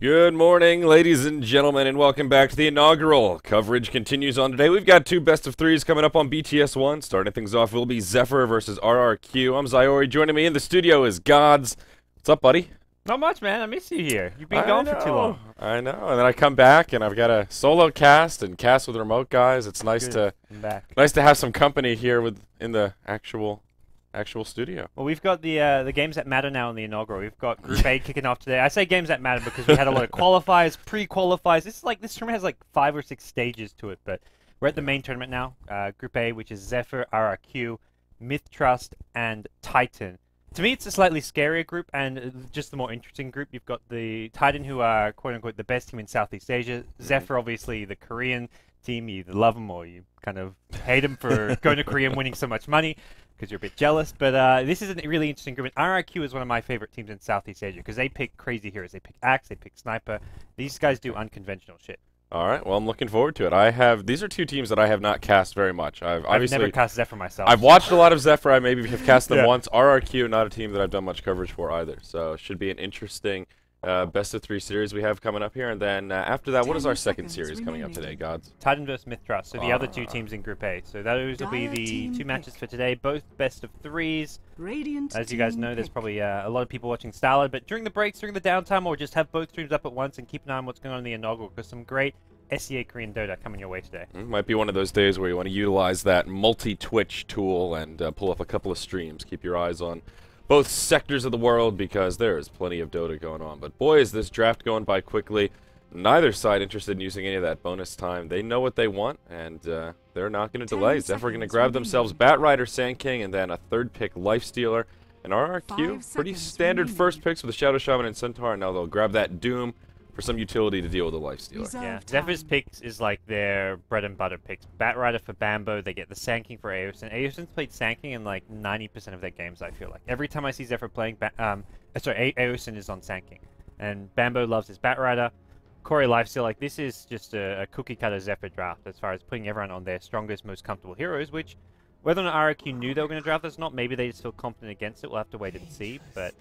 Good morning, ladies and gentlemen, and welcome back to the Inaugural. Coverage continues on today. We've got two best of threes coming up on BTS 1. Starting things off will be Zephyr versus RRQ. I'm Zyori. Joining me in the studio is Gods. What's up, buddy? Not much, man. I miss you here. You've been gone for too long. I know. And then I come back and I've got a solo cast and cast with remote guys. It's nice Good. I'm back. to have some company here in the actual studio. Well, we've got the games that matter now in the Inaugural. We've got Group A kicking off today. I say games that matter because we had a lot of qualifiers, pre-qualifiers. This tournament has like 5 or 6 stages to it, but we're at the main tournament now. Group A, which is Zephyr, RRQ, Myth Trust, and Titan. To me, it's a slightly scarier group and just the more interesting group. You've got the Titan, who are quote-unquote the best team in Southeast Asia. Zephyr, obviously, the Korean team. You either love them or you kind of hate them for going to Korea and winning so much money because you're a bit jealous. But this is a really interesting group. And RRQ is one of my favorite teams in Southeast Asia because they pick crazy heroes. They pick Axe, they pick Sniper. These guys do unconventional shit. All right, well, I'm looking forward to it. These are two teams that I have not cast very much. I've never cast Zephyr myself. I've watched a lot of Zephyr. I maybe have cast them once. RRQ, not a team that I've done much coverage for either. So it should be an interesting best of 3 series we have coming up here. And then after that, what is our second series coming up today, Gods? Titan vs. Myth Trust, so the other 2 teams in Group A. So those will be the 2 matches for today, both best of 3s. As you guys know, there's probably a lot of people watching Starlight, but during the breaks, during the downtime, or just have both streams up at once and keep an eye on what's going on in the Inaugural, because some great SEA Korean Dota coming your way today. Might be one of those days where you want to utilize that multi-Twitch tool and pull up a couple of streams. Keep your eyes on both sectors of the world because there is plenty of Dota going on. But boy, is this draft going by quickly. Neither side interested in using any of that bonus time. They know what they want, and they're not going to delay. Zephyr going to grab themselves Bat Rider, Sand King, and then a 3rd pick, Lifestealer. And RRQ, pretty standard first picks with a Shadow Shaman and Centaur, and now they'll grab that Doom for some utility to deal with the Lifestealer. Yeah, Zephyr's picks is like their bread and butter picks. Bat Rider for Bambo, they get the Sand King for Aosin. Aosin's played Sand King in like 90% of their games, I feel like. Every time I see Zephyr playing, Aosin is on Sand King. And Bambo loves his Bat Rider. Corey Lifesteal, like this is just a cookie cutter Zephyr draft as far as putting everyone on their strongest, most comfortable heroes, which whether or not RRQ knew they were going to draft this or not, maybe they just feel confident against it. We'll have to wait and see, but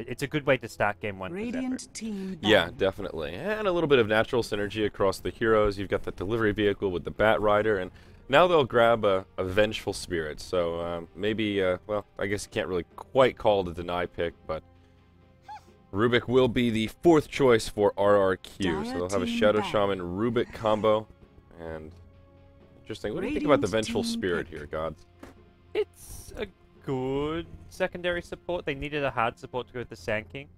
it's a good way to start game 1 for Zephyr. Yeah, definitely. And a little bit of natural synergy across the heroes. You've got the delivery vehicle with the Bat Rider, and now they'll grab a Vengeful Spirit. So maybe, well, I guess you can't really quite call it a deny pick, but Rubik will be the 4th choice for RRQ. So they'll have a Shadow Shaman Rubik combo. And interesting. What do you think about the Vengeful Spirit here, Gods? It's a good secondary support. They needed a hard support to go with the Sand King.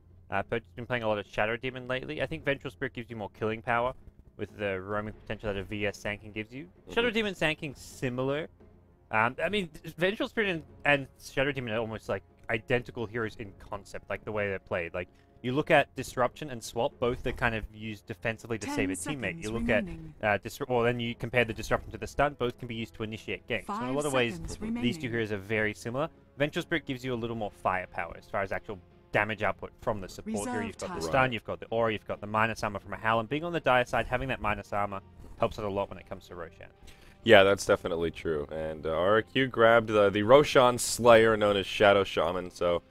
Perch's been playing a lot of Shadow Demon lately. I think Vengeful Spirit gives you more killing power with the roaming potential that a VS Sand King gives you. Shadow Demon Sand King similar. I mean, Vengeful Spirit and Shadow Demon are almost like identical heroes in concept, like the way they're played. Like you look at Disruption and Swap, both are kind of used defensively to save a teammate. You look at then you compare the Disruption to the Stun, both can be used to initiate ganks. So in a lot of ways, these 2 heroes are very similar. Vengeful Spirit gives you a little more firepower as far as actual damage output from the support hero. You've got the Stun, you've got the Aura, you've got the minus armor from a Howland. Being on the dire side, having that minus armor helps out a lot when it comes to Roshan. Yeah, that's definitely true. And RRQ grabbed the Roshan Slayer known as Shadow Shaman, so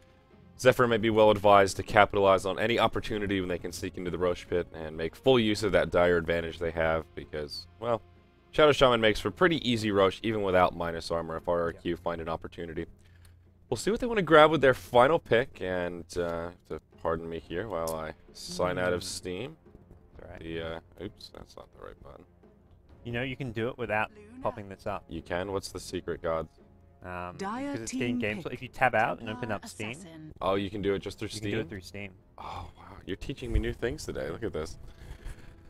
Zephyr may be well advised to capitalize on any opportunity when they can sneak into the Rosh Pit and make full use of that dire advantage they have because, well, Shadow Shaman makes for pretty easy Rosh even without minus armor if RRQ find an opportunity. We'll see what they want to grab with their final pick, and pardon me here while I sign out of Steam. Right. Oops, that's not the right button. You know, you can do it without popping this up. You can? What's the secret, Gods? Because it's getting games. So if you tab out and open up Steam, oh, you can do it just through Steam? You can do it through Steam. Oh, wow. You're teaching me new things today. Look at this.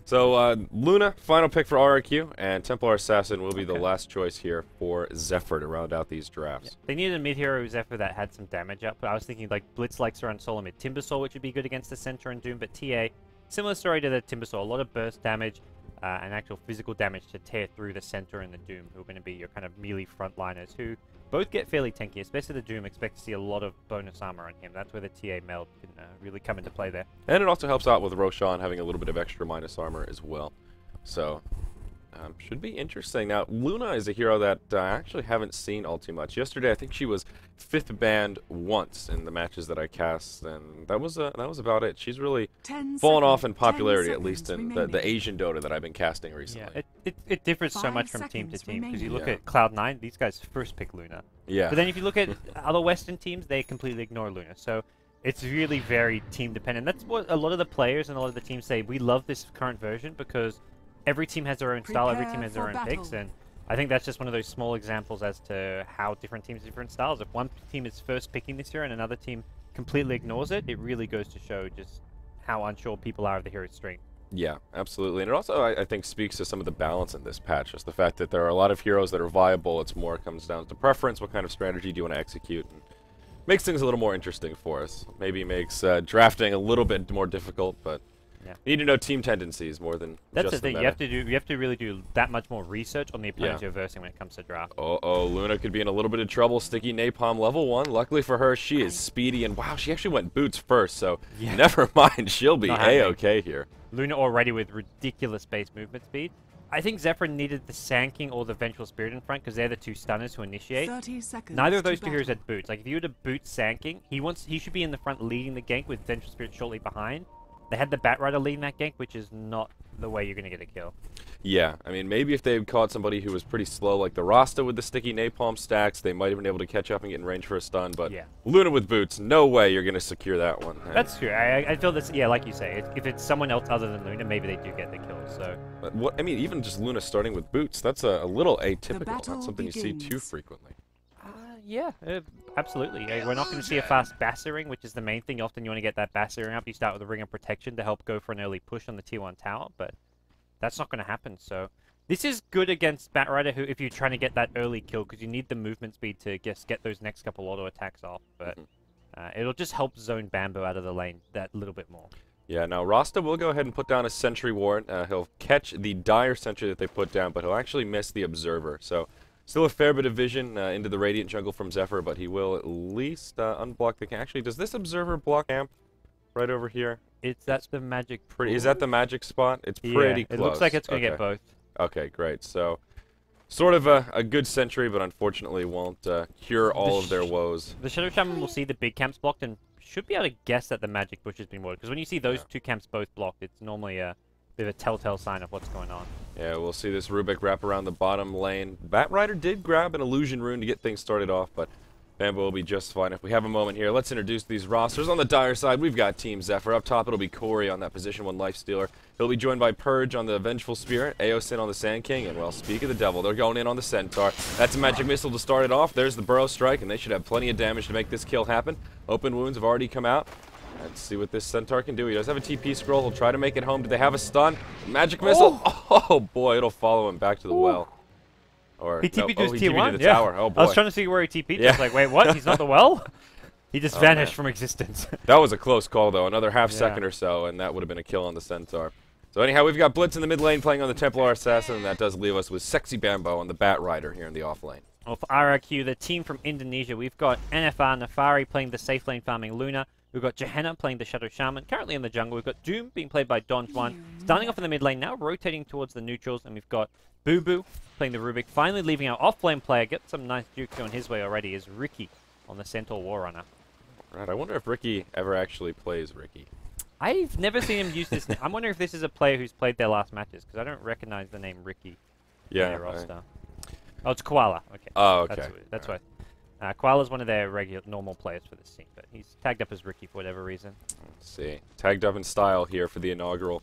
So, Luna, final pick for RRQ, and Templar Assassin will be the last choice here for Zephyr to round out these drafts. Yeah. They needed a mid-hero Zephyr that had some damage up, but I was thinking like Blitz likes to run solo mid Timbersaw, which would be good against the Centaur and Doom, but TA, similar story to the Timbersaw, a lot of burst damage, and actual physical damage to tear through the Centaur and the Doom, who are going to be your kind of melee frontliners, who both get fairly tanky, especially the Doom. Expect to see a lot of bonus armor on him. That's where the TA meld can really come into play there. And it also helps out with Roshan having a little bit of extra minus armor as well. So, Should be interesting. Now, Luna is a hero that I actually haven't seen all too much. Yesterday, I think she was 5th banned once in the matches that I cast, and that was about it. She's really fallen off in popularity, at least in the Asian Dota that I've been casting recently. Yeah, it differs so much from team to team, because you look Yeah. at Cloud9, these guys first pick Luna. Yeah. But then if you look at other Western teams, they completely ignore Luna. So it's really very team dependent. That's what a lot of the players and a lot of the teams say. We love this current version because every team has their own style, every team has their own picks, and I think that's just one of those small examples as to how different teams have different styles. If one team is first picking this hero and another team completely ignores it, it really goes to show just how unsure people are of the hero's strength. Yeah, absolutely. And it also, I think, speaks to some of the balance in this patch. Just the fact that there are a lot of heroes that are viable. It's more comes down to preference. What kind of strategy do you want to execute? And makes things a little more interesting for us. Maybe makes drafting a little bit more difficult, but yeah. you need to know team tendencies more than That's just the thing. meta. You have to really do that much more research on the opponents you're versing when it comes to draft. Oh, Luna could be in a little bit of trouble. Sticky Napalm level 1. Luckily for her, she is speedy, and wow, she actually went boots first, so never mind. She'll be A-okay here. Luna already with ridiculous base movement speed. I think Zephyr needed the Sand King or the Vengeful Spirit in front because they're the two stunners who initiate. Neither of those two heroes had boots. Like if you were to boot Sand King, he should be in the front leading the gank with Vengeful Spirit shortly behind. They had the Bat Rider leading that gank, which is not the way you're going to get a kill. Yeah, I mean, maybe if they had caught somebody who was pretty slow, like the Rasta with the sticky napalm stacks, they might have been able to catch up and get in range for a stun, but Luna with boots, no way you're going to secure that one. That's true. I feel this, yeah, like you say, if it's someone else other than Luna, maybe they do get the kill, so... But what, I mean, even just Luna starting with boots, that's a little atypical. Not something you see too frequently. Yeah, absolutely. We're not going to see a fast Bassering, which is the main thing. Often you want to get that Bassering up. You start with a Ring of Protection to help go for an early push on the Tier 1 tower, but that's not going to happen. So this is good against Bat Rider, who, if you're trying to get that early kill, because you need the movement speed to get those next couple auto attacks off. But it'll just help zone Bambo out of the lane that little bit more. Yeah, now Rasta will go ahead and put down a Sentry Ward. He'll catch the Dire Sentry that they put down, but he'll actually miss the Observer. So still a fair bit of vision into the Radiant jungle from Zephyr, but he will at least unblock the camp. Actually, does this Observer block camp right over here? That's the magic. Is that the magic spot? It's pretty close. It looks like it's going to get both. Okay, great. So sort of a good sentry, but unfortunately won't cure all of their woes. The Shadow Shaman will see the big camps blocked and should be able to guess that the magic bush has been warded. Because when you see those two camps both blocked, it's normally a bit of a telltale sign of what's going on. Yeah, we'll see this Rubik wrap around the bottom lane. Bat Rider did grab an Illusion Rune to get things started off, but Bambo will be just fine. If we have a moment here, let's introduce these rosters. On the Dire side, we've got Team Zephyr. Up top, it'll be Corey on that position 1 Lifestealer. He'll be joined by Purge on the Vengeful Spirit, Aosin on the Sand King, and, well, speak of the devil, they're going in on the Centaur. That's a Magic Missile to start it off. There's the Burrow Strike, and they should have plenty of damage to make this kill happen. Open wounds have already come out. Let's see what this Centaur can do. He does have a TP scroll. He'll try to make it home. Do they have a stun? Magic Missile. Oh boy, it'll follow him back to the well. Or he TP'd no, to Tier 1? the tower. Oh boy. I was trying to see where he TP'd. I was like, wait, what? He's not the well? He just vanished from existence. That was a close call, though. Another half second or so, and that would have been a kill on the Centaur. So anyhow, we've got Blitz in the mid lane playing on the Templar Assassin, and that does leave us with Sexy Bambo on the Bat Rider here in the off lane. Well, for RRQ, the team from Indonesia, we've got NFR Nafari playing the safe lane farming Luna. We've got Gehenna playing the Shadow Shaman, currently in the jungle. We've got Doom being played by Don Juan, starting off in the mid lane, now rotating towards the neutrals. And we've got Boo Boo playing the Rubik, finally leaving our off-lane player. Get some nice dukes going his way already, is Ricky on the Centaur Warrunner. Right, I wonder if Ricky ever actually plays Ricky. I've never seen him use this name. I'm wondering if this is a player who's played their last matches, because I don't recognize the name Ricky in their roster. Oh, it's Koala. Okay. Oh, okay. That's why. Koala's one of their normal players for this team, but he's tagged up as Ricky for whatever reason. Let's see. Tagged up in style here for the inaugural.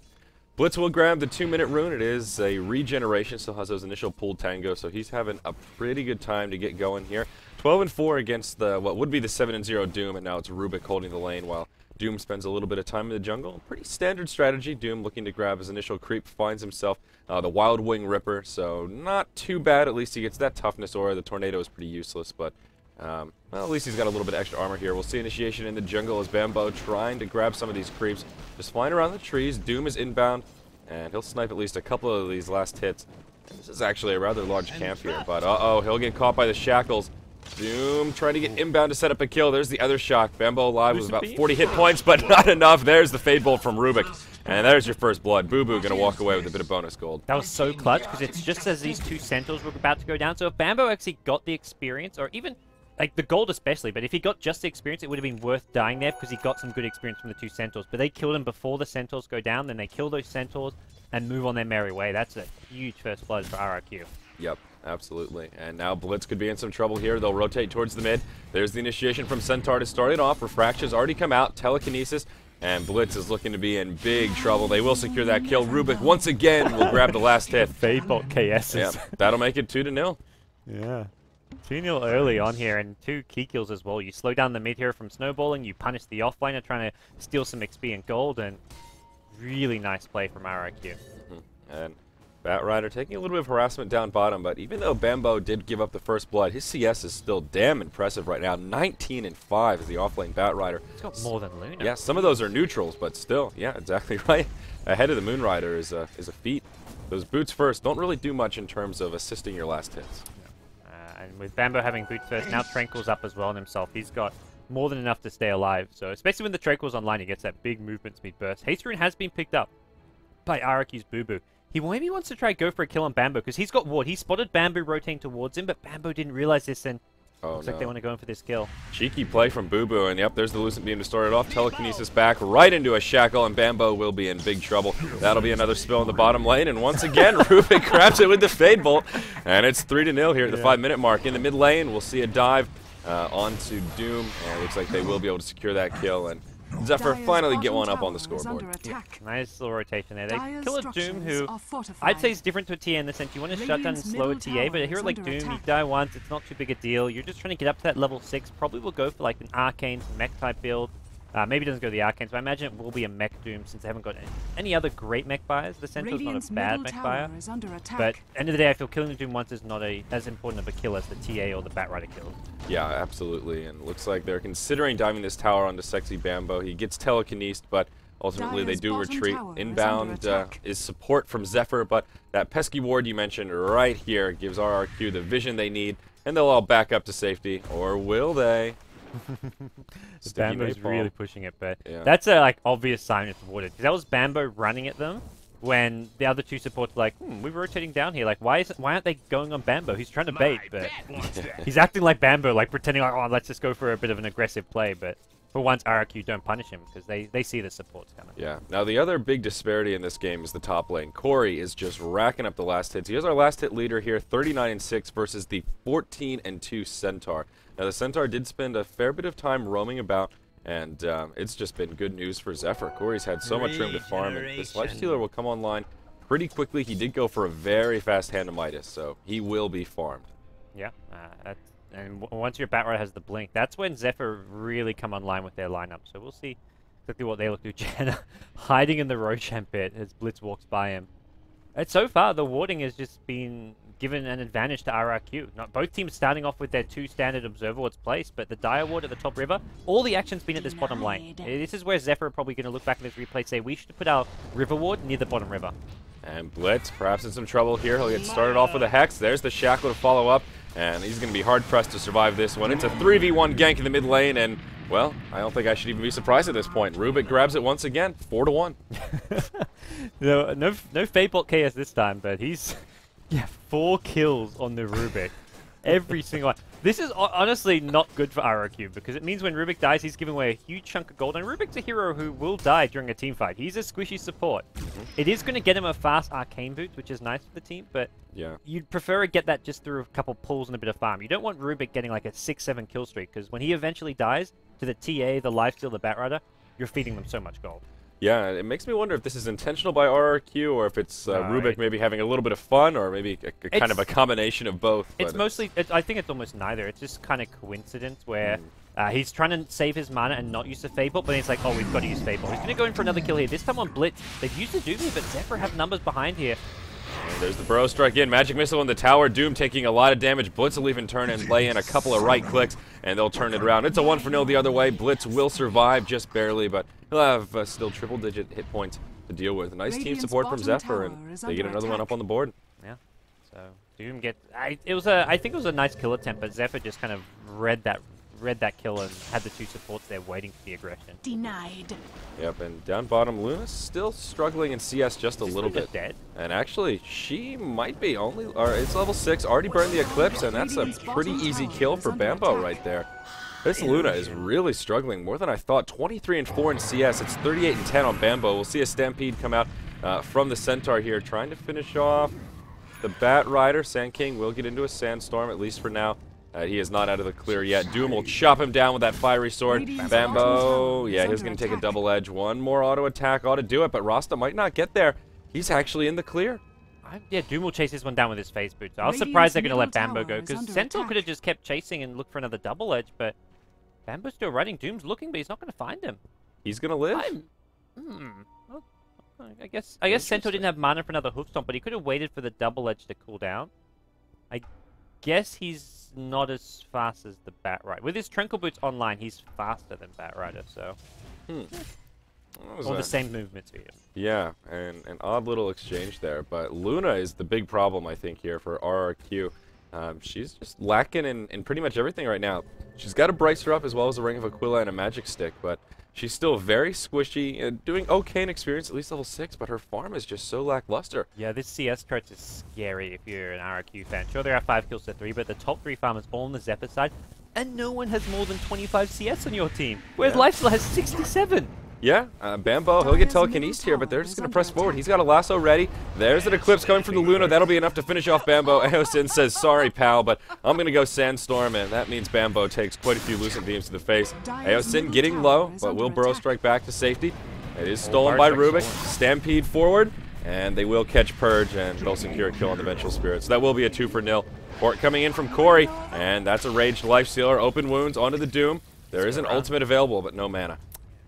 Blitz will grab the 2-minute rune. It is a regeneration, still has those initial pulled tango, so he's having a pretty good time to get going here. 12-4 against the what would be the 7-0 Doom, and now it's Rubik holding the lane while Doom spends a little bit of time in the jungle. Pretty standard strategy. Doom looking to grab his initial creep, finds himself the Wild Wing Ripper, so not too bad. At least he gets that toughness aura. The Tornado is pretty useless, but well, at least he's got a little bit of extra armor here. We'll see initiation in the jungle as Bambo trying to grab some of these creeps. Just flying around the trees. Doom is inbound, and he'll snipe at least a couple of these last hits. And this is actually a rather large camp here, but uh-oh, he'll get caught by the shackles. Doom trying to get inbound to set up a kill. There's the other shock. Bambo alive with about 40 hit points, but not enough. There's the Fade Bolt from Rubik. And there's your first blood. Boo Boo gonna walk away with a bit of bonus gold. That was so clutch, because it's just as these two Centaurs were about to go down. So if Bambo actually got the experience, or even, like, the gold especially, but if he got just the experience, it would have been worth dying there, because he got some good experience from the two Centaurs. But they killed him before the Centaurs go down, then they kill those Centaurs and move on their merry way. That's a huge first blood for RRQ. Yep, absolutely. And now Blitz could be in some trouble here. They'll rotate towards the mid. There's the initiation from Centaur to start it off. Refraction's already come out. Telekinesis. And Blitz is looking to be in big trouble. They will secure that kill. Rubik once again will grab the last hit. Fadebolt KSs. Yeah, that'll make it 2-0. Yeah. 2-0 early on here, and 2 key kills as well. You slow down the mid here from snowballing. You punish the offlaner trying to steal some XP and gold, and really nice play from RRQ. And Batrider taking a little bit of harassment down bottom, but even though Bambo did give up the first blood, his CS is still damn impressive right now. 19-5 is the offlane Batrider. He's got more than Luna. Yeah, some of those are neutrals, but still, yeah, exactly right. Ahead of the Moonrider is a feat. Those boots first don't really do much in terms of assisting your last hits. And with Bambo having boots first, now Tranquil's up as well on himself. He's got more than enough to stay alive. So especially when the Tranquil's online, he gets that big movement speed burst. Haste Rune has been picked up by RRQ's Boo Boo. He maybe wants to try go for a kill on Bambo, because he's got ward. He spotted Bambo rotating towards him, but Bambo didn't realize this, and looks like they want to go in for this kill. Cheeky play from Boo Boo, and yep, there's the Lucent Beam to start it off. Telekinesis back right into a shackle, and Bambo will be in big trouble. That'll be another spill in the bottom lane, and once again, Rubik grabs it with the Fade Bolt, and it's 3-0 here at the 5-minute mark. In the mid lane, we'll see a dive onto Doom, and it looks like they will be able to secure that kill, and Zephyr finally get one up on the scoreboard. Yeah, nice little rotation there. They kill a Doom who I'd say is different to a TA in the sense you want to shut down and slow a TA, but a hero like Doom, you die once, it's not too big a deal. You're just trying to get up to that level 6. Probably will go for like an Arcane mech type build. Maybe it doesn't go to the Arcanes, but I imagine it will be a mech Doom since they haven't got any other great mech buyers. The Centaur's not a bad mech buyer. But end of the day, I feel killing the Doom once is not as important of a kill as the TA or the Batrider kills. Yeah, absolutely. And it looks like they're considering diving this tower onto Sexy Bambo. He gets telekinesed, but ultimately they do retreat. Inbound is support from Zephyr, but that pesky ward you mentioned right here gives RRQ the vision they need, and they'll all back up to safety. Or will they? Bambo's really pushing it, but that's a like obvious sign it's warded, because that was Bambo running at them when the other two supports were like, we're rotating down here, like why aren't they going on Bambo? He's trying to bait, but he's acting like Bambo, like pretending like, oh, let's just go for a bit of an aggressive play, but for once RRQ don't punish him because they see the supports coming. Yeah. Now the other big disparity in this game is the top lane. Corey is just racking up the last hits. He has our last hit leader here, 39-6 versus the 14-2 Centaur. Now the Centaur did spend a fair bit of time roaming about, and it's just been good news for Zephyr. Corey's had so much room to farm, and this Lifestealer will come online pretty quickly. He did go for a very fast hand of Midas, so he will be farmed. Yeah, and once your Batrider has the blink, that's when Zephyr really come online with their lineup. So we'll see exactly what they look to. Janna hiding in the Roshan pit as Blitz walks by him. And so far, the warding has just been given an advantage to RRQ. Not both teams starting off with their 2 standard observer wards placed, but the Dire Ward at the top river, all the action's been at this bottom lane. This is where Zephyr are probably going to look back at this replay and say, we should put our river ward near the bottom river. And Blitz, perhaps in some trouble here. He'll get started off with a Hex. There's the Shackle to follow up, and he's going to be hard-pressed to survive this one. It's a 3v1 gank in the mid lane, and, well, I don't think I should even be surprised at this point. Rubik grabs it once again, 4-1. no Fadebolt KS this time, but he's... Yeah, 4 kills on the Rubik. Every single one. This is honestly not good for RRQ, because it means when Rubik dies, he's giving away a huge chunk of gold. And Rubik's a hero who will die during a team fight. He's a squishy support. It is going to get him a fast Arcane boost, which is nice for the team, but you'd prefer to get that just through a couple pulls and a bit of farm. You don't want Rubik getting like a 6-7 kill streak, because when he eventually dies to the TA, the Lifesteal, the Batrider, you're feeding them so much gold. Yeah, it makes me wonder if this is intentional by RRQ or if it's Rubik maybe having a little bit of fun, or maybe a kind of a combination of both. It's mostly, I think it's almost neither. It's just kind of coincidence where he's trying to save his mana and not use the Fade Bolt, but then it's like, oh, we've got to use Fade Bolt. He's going to go in for another kill here. This time on Blitz. They've used the Doomie, but Zephyr have numbers behind here. And there's the Burrow Strike in. Magic Missile in the tower. Doom taking a lot of damage. Blitz will even turn and lay in a couple of right clicks, and they'll turn it around. It's a 1-0 the other way. Blitz will survive just barely, but he'll have still triple-digit hit points to deal with. Nice team support from Zephyr, and they get another one up on the board. Yeah. So Doom gets... I think it was a nice kill attempt, but Zephyr just kind of read read that kill and had the 2 supports there waiting for the aggression. Denied. Yep, and down bottom, Luna's still struggling in CS just a little bit. Dead. And actually, she might be only, or it's level 6, already burned the Eclipse, and that's a pretty easy kill for Bambo right there. This Luna is really struggling, more than I thought. 23 and 4 in CS, it's 38 and 10 on Bambo. We'll see a Stampede come out from the Centaur here, trying to finish off the Bat Rider. Sand King will get into a Sandstorm, at least for now. He is not out of the clear yet. Doom will chop him down with that fiery sword. Bambo, yeah, he's going to take a double edge. One more auto attack ought to do it, but Rasta might not get there. He's actually in the clear. Yeah, Doom will chase this one down with his phase boots. I was surprised they're going to let Bambo go, because Centaur could have just kept chasing and looked for another double edge, but Bambo's still running. Doom's looking, but he's not going to find him. He's going to live? Well, I guess Centaur didn't have mana for another hoof stomp, but he could have waited for the double edge to cool down. I guess he's not as fast as the Bat Rider. With his Tranquil Boots online, he's faster than Bat Rider, so... All the same movement to him. Yeah, and an odd little exchange there, but Luna is the big problem, I think, here for RRQ. She's just lacking in pretty much everything right now. She's got a Bracer up as well as a Ring of Aquila and a Magic Stick, but she's still very squishy and doing okay in experience, at least level 6, but her farm is just so lackluster. Yeah, this CS chart is scary if you're an RRQ fan. Sure, there are 5 kills to 3, but the top 3 farmers all on the Zephyr side, and no one has more than 25 CS on your team, whereas Lifesteal has 67. Yeah, Bambo, he'll get telekinesis here, but they're just going to press forward. He's got a lasso ready. There's an Eclipse coming from the Luna. That'll be enough to finish off Bambo. Aosin says, sorry, pal, but I'm going to go Sandstorm, and that means Bambo takes quite a few Lucent Beams to the face. Aosin getting low, but will Burrow Strike back to safety. It is stolen by Rubik. Stampede forward, and they will catch Purge, and they'll secure a kill on the Vengeful Spirit. So that will be a 2-0. Port coming in from Corey, and that's a Raged Lifestealer. Open wounds onto the Doom. There is an ultimate available, but no mana.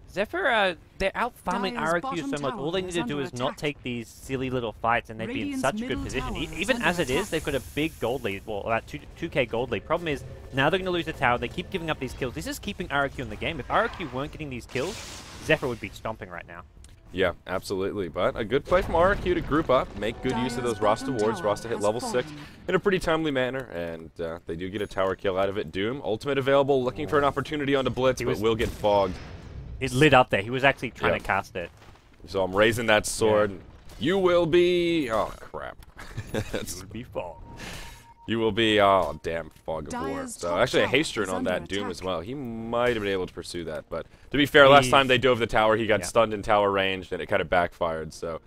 Zephyr, they're out farming RRQ so much. All they need to do is not take these silly little fights, and they'd be in such a good position. Even as it is, they've got a big gold lead. Well, about 2k gold lead. Problem is, now they're going to lose the tower. They keep giving up these kills. This is keeping RRQ in the game. If RRQ weren't getting these kills, Zephyr would be stomping right now. Yeah, absolutely. But a good play from RRQ to group up, make good use of those Rasta wards. Rasta hit level 6 in a pretty timely manner, and they do get a tower kill out of it. Doom, ultimate available, looking for an opportunity onto Blitz, but will get fogged. It lit up there. He was actually trying to cast it. So I'm raising that sword. Yeah. You will be... Oh, crap. You will be fogged. You will be... Oh, damn, fog of war. So actually a haste rune on that Doom as well. He might have been able to pursue that, but to be fair, last time they dove the tower, he got stunned in tower range, and it kind of backfired, so...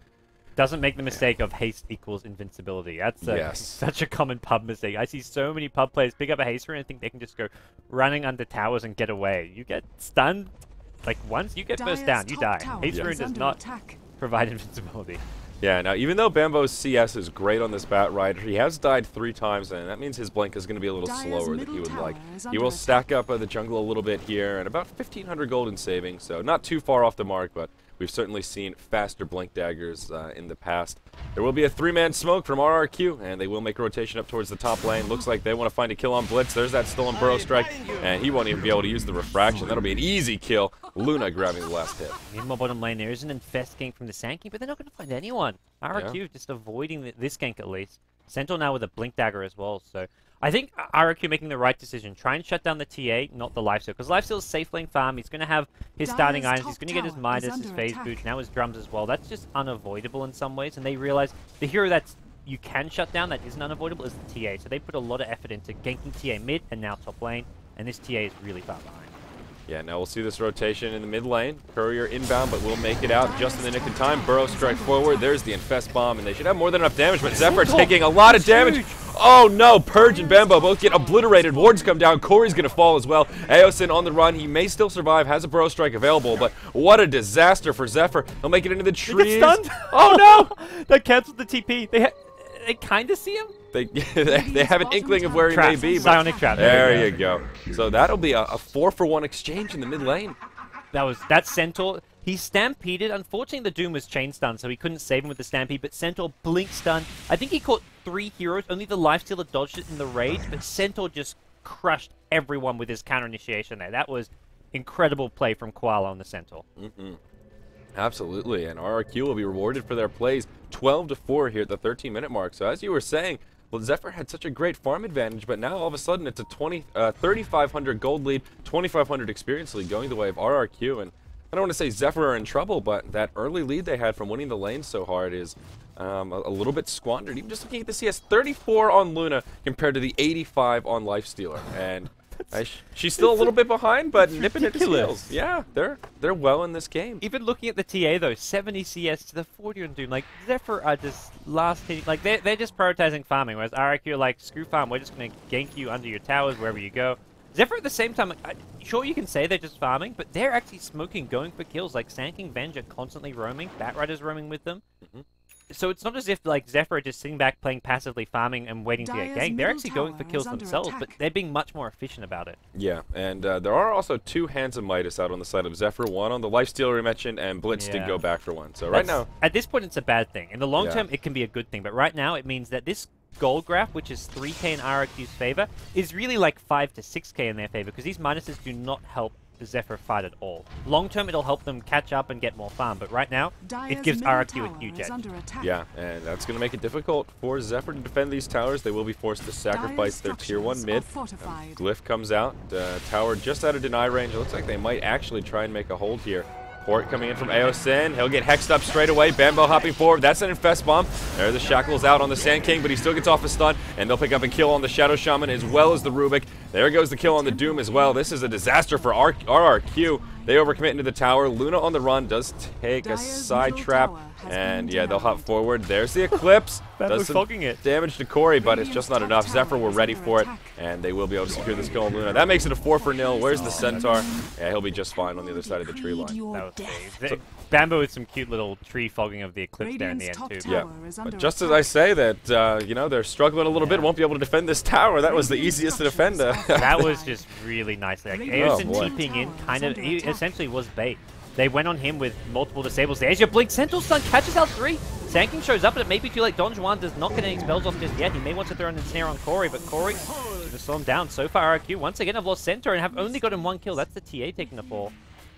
Doesn't make the mistake of haste equals invincibility. That's such a common pub mistake. I see so many pub players pick up a haste rune and think they can just go running under towers and get away. You get stunned... Like, once you get burst down, you die. Haste Rune does not provide invincibility. Yeah, now, even though Bambo's CS is great on this Bat Rider, he has died 3 times, and that means his blink is going to be a little slower than he would like. He will stack up the jungle a little bit here, and about 1,500 gold in saving, so not too far off the mark, but we've certainly seen faster blink daggers in the past. There will be a 3-man smoke from RRQ, and they will make a rotation up towards the top lane. Looks like they want to find a kill on Blitz. There's that stolen Burrow Strike, and he won't even be able to use the Refraction. That'll be an easy kill. Luna grabbing the last hit. Meanwhile, bottom lane, there is an Infest gank from the Sand King, but they're not going to find anyone. RRQ just avoiding this gank at least. Centaur now with a Blink Dagger as well, so... I think RRQ making the right decision. Try and shut down the TA, not the Lifesteal. Because Lifesteal's safe lane farm. He's going to have his starting irons. He's going to get his Midas, his phase boot, now his drums as well. That's just unavoidable in some ways. And they realize the hero that's you can shut down that isn't unavoidable is the TA. So they put a lot of effort into ganking TA mid and now top lane. And this TA is really far behind. Yeah, now we'll see this rotation in the mid lane. Courier inbound, but will make it out just in the nick of time. Burrow Strike forward. There's the Infest Bomb, and they should have more than enough damage, but Zephyr taking a lot of damage. Oh no, Purge and Bambo both get obliterated. Wards come down. Corey's going to fall as well. Aosin on the run. He may still survive, has a Burrow Strike available, but what a disaster for Zephyr. He'll make it into the trees. Stunned. Oh no! They canceled the TP. They kind of see him. They have an inkling of where he may be. Psionic Trap. There you go. So that'll be a 4-for-1 exchange in the mid lane. That Centaur. He stampeded. Unfortunately, the Doom was chain stunned, so he couldn't save him with the stampede. But Centaur blink stun. I think he caught 3 heroes. Only the Lifestealer dodged it in the rage, but Centaur just crushed everyone with his counter initiation there. That was incredible play from Koala on the Centaur. Absolutely, and RRQ will be rewarded for their plays 12-4 here at the 13-minute mark. So as you were saying, well, Zephyr had such a great farm advantage, but now all of a sudden it's a 3,500 gold lead, 2,500 experience lead going the way of RRQ, and I don't want to say Zephyr are in trouble, but that early lead they had from winning the lane so hard is a little bit squandered. Even just looking at the CS, 34 on Luna compared to the 85 on Lifestealer, and she's still a little bit behind, but nipping at the heels. Yeah, they're well in this game. Even looking at the TA though, 70 CS to the 40 on Doom. Like Zephyr are just last hitting. Like they're just prioritizing farming, whereas RRQ are like, screw farm. We're just gonna gank you under your towers wherever you go. Zephyr at the same time, like, sure you can say they're just farming, but they're actually smoking, going for kills. Like Sanking, Venge are constantly roaming. Batrider's roaming with them. So it's not as if like Zephyr are just sitting back playing passively farming and waiting to get ganked. They're actually going for kills themselves, but they're being much more efficient about it. Yeah, and there are also 2 Hands of Midas out on the side of Zephyr. One on the Lifestealer we mentioned, and Blitz did go back for one. So right now, at this point, it's a bad thing. In the long term, it can be a good thing, but right now it means that this gold graph, which is 3k in RRQ's favor, is really like 5 to 6k in their favor, because these minuses do not help the Zephyr fight at all. Long term, it'll help them catch up and get more farm, but right now, it gives RRQ a huge edge. Yeah, and that's going to make it difficult for Zephyr to defend these towers. They will be forced to sacrifice their tier 1 mid. Glyph comes out, tower just out of deny range. It looks like they might actually try and make a hold here. Port coming in from Aosin. He'll get hexed up straight away. Bambo hopping forward. That's an Infest Bomb. There the Shackles out on the Sand King, but he still gets off a stun, and they'll pick up a kill on the Shadow Shaman as well as the Rubik. There goes the kill on the Doom as well. This is a disaster for RRQ. They overcommit into the tower. Luna on the run does take a side trap, and yeah, they'll hop forward. There's the Eclipse. Does some damage to Corey, but it's just not enough. Zephyr were ready for it, and they will be able to secure this kill on Luna. That makes it a 4-0. Where's the Centaur? Yeah, he'll be just fine on the other side of the tree line. That was saved. Bambo with some cute little tree fogging of the Eclipse there in the end, too. Yeah, but just as I say that, you know, they're struggling a little bit, won't be able to defend this tower. That was the easiest to defend. That was just really nice. Like, Aosin TPing in kind of, he essentially was bait. They went on him with multiple disables. There's your Blink. Sentinel Stun catches out 3. Sanking shows up, but it may be too late. Don Juan does not get any spells off just yet. He may want to throw in a snare on Corey, but Corey going to slow him down. So far, RRQ once again have lost Centaur and have only gotten 1 kill. That's the TA taking the fall.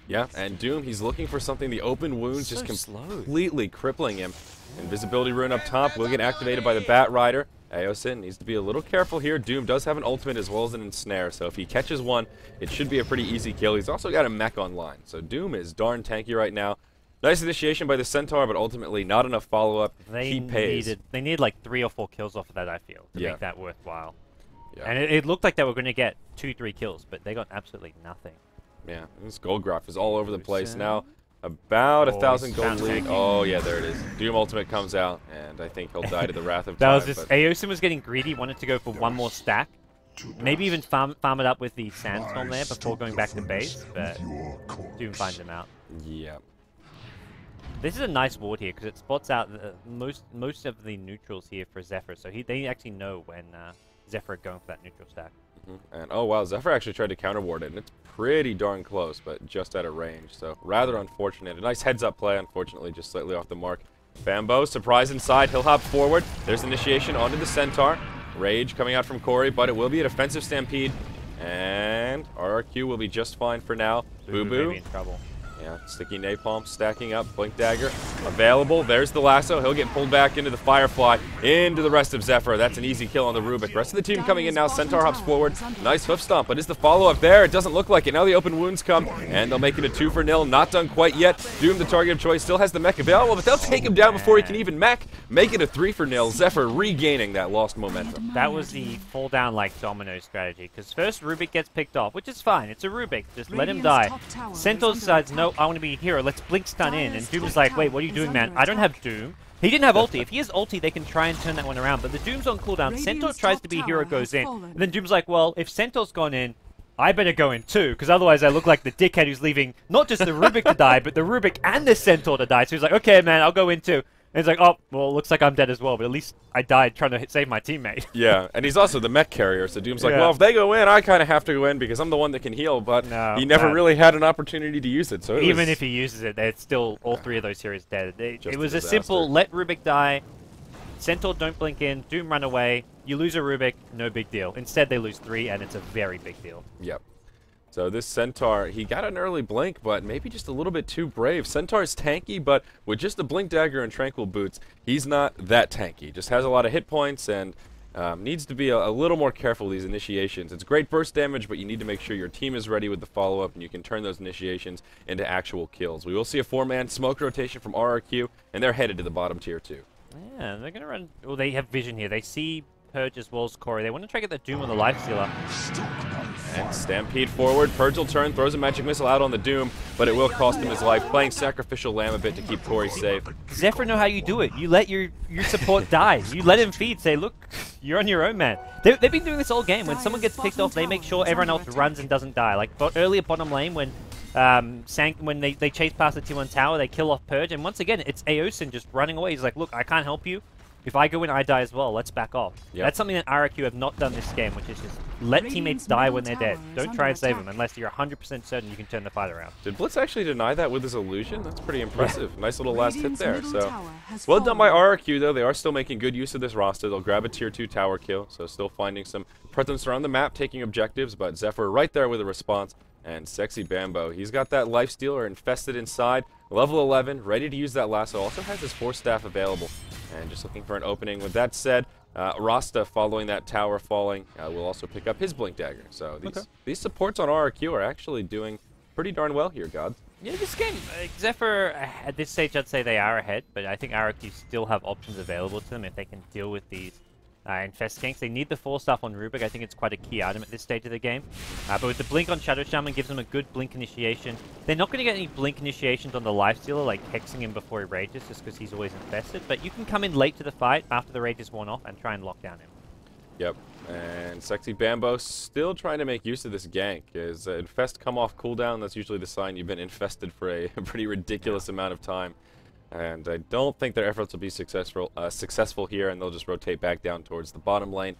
Yeah, and Doom, he's looking for something. The open wounds just completely crippling him. Invisibility rune up top will get activated by the Bat Rider. Aosin needs to be a little careful here. Doom does have an ultimate as well as an ensnare, so if he catches one, it should be a pretty easy kill. He's also got a mech online, so Doom is darn tanky right now. Nice initiation by the Centaur, but ultimately not enough follow-up. He pays. They need like 3 or 4 kills off of that, I feel, to make that worthwhile. Yeah. And it looked like they were going to get 2-3 kills, but they got absolutely nothing. Yeah, this gold graph is all over the place now. About 1,000 gold lead. Oh, yeah, there it is. Doom ultimate comes out, and I think he'll die to the wrath of time. That was just, Aosin was getting greedy, wanted to go for 1 more stack. Maybe even farm it up with the Sandstorm there before going back to base, but Doom finds him out. Yeah. This is a nice ward here, because it spots out most of the neutrals here for Zephyr, so they actually know when Zephyr are going for that neutral stack. And oh wow, Zephyr actually tried to counter ward it, and it's pretty darn close, but just out of range, so rather unfortunate. A nice heads-up play, unfortunately, just slightly off the mark. Bambo, surprise inside, he'll hop forward. There's initiation onto the Centaur. Rage coming out from Corey, but it will be a defensive stampede, and RRQ will be just fine for now. Boo Boo. In trouble. Yeah, sticky napalm stacking up, blink dagger available. There's the lasso. He'll get pulled back into the Firefly, into the rest of Zephyr. That's an easy kill on the Rubik. Rest of the team coming in now. Centaur hops forward. Nice hoof stomp, but is the follow-up there? It doesn't look like it. Now the open wounds come, and they'll make it a 2-0. Not done quite yet. Doom, the target of choice, still has the mech available, but they'll take him down before he can even mech. Make it a 3-0. Zephyr regaining that lost momentum. That was the fall down like domino strategy, because first Rubik gets picked off, which is fine. It's a Rubik. Just let him die. Centaur decides, no, I want to be a hero. Let's blink stun in. And Doom is like, wait, what are you doing, man? I don't have Doom. He didn't have ulti. If he has ulti, they can try and turn that one around. But the Doom's on cooldown. Centaur tries to be hero, goes in. And then Doom's like, well, if Centaur's gone in, I better go in too, because otherwise I look like the dickhead who's leaving not just the Rubik to die, but the Rubik and the Centaur to die. So he's like, okay, man, I'll go in too. And he's like, oh, well, it looks like I'm dead as well, but at least I died trying to save my teammate. Yeah, and he's also the mech carrier, so Doom's like, well, if they go in, I kind of have to go in because I'm the one that can heal, but he never really had an opportunity to use it. So even if he uses it, it's still all 3 of those heroes dead. It was a simple, let Rubik die, Centaur don't blink in, Doom run away, you lose a Rubik, no big deal. Instead, they lose 3, and it's a very big deal. Yep. So this Centaur, he got an early blink, but maybe just a little bit too brave. Centaur's tanky, but with just a blink dagger and tranquil boots, he's not that tanky. Just has a lot of hit points, and Needs to be a little more careful with these initiations. It's great burst damage, but you need to make sure your team is ready with the follow-up, and you can turn those initiations into actual kills. We will see a 4-man smoke rotation from RRQ, and they're headed to the bottom tier 2. Yeah, they're going to run... Well, they have vision here. They see Purge as well as Corey. They want to try to get the Doom on the Lifestealer. And Stampede forward. Purge will turn, throws a magic missile out on the Doom, but it will cost him his life. Playing Sacrificial Lamb a bit to keep Corey safe. Zephyr know how you do it. You let your support die. You let him feed. Say, look, you're on your own, man. They've been doing this all game. When someone gets picked off, they make sure everyone else runs and doesn't die. Like earlier bottom lane when when they chase past the T1 tower, they kill off Purge, and once again, it's Aosin just running away. He's like, look, I can't help you. If I go in, I die as well. Let's back off. Yep. That's something that RRQ have not done this game, which is just let teammates die when they're dead. Don't try and save them unless you're 100% certain you can turn the fight around. Did Blitz actually deny that with his illusion? That's pretty impressive. Yeah. Nice little last hit there. So well done by RRQ, though. They are still making good use of this roster. They'll grab a tier 2 tower kill, so still finding some presence around the map, taking objectives, but Zephyr right there with a response. And Sexy Bambo, he's got that Lifestealer infested inside, level 11, ready to use that lasso. Also has his 4 staff available, and just looking for an opening. With that said, Rasta, following that tower falling, will also pick up his Blink Dagger. So these supports on RRQ are actually doing pretty darn well here, Gods. Yeah, this game, Zephyr, at this stage, I'd say they are ahead, but I think RRQ still have options available to them if they can deal with these infest ganks. They need the 4 stuff on Rubik. I think it's quite a key item at this stage of the game. But with the blink on Shadow Shaman, gives them a good blink initiation. They're not going to get any blink initiations on the Lifestealer, like hexing him before he rages, just because he's always infested. But you can come in late to the fight after the rage is worn off and try and lock down him. Yep. And Sexy Bambo still trying to make use of this gank. As infest come off cooldown, that's usually the sign you've been infested for a pretty ridiculous amount of time. And I don't think their efforts will be successful here, and they'll just rotate back down towards the bottom lane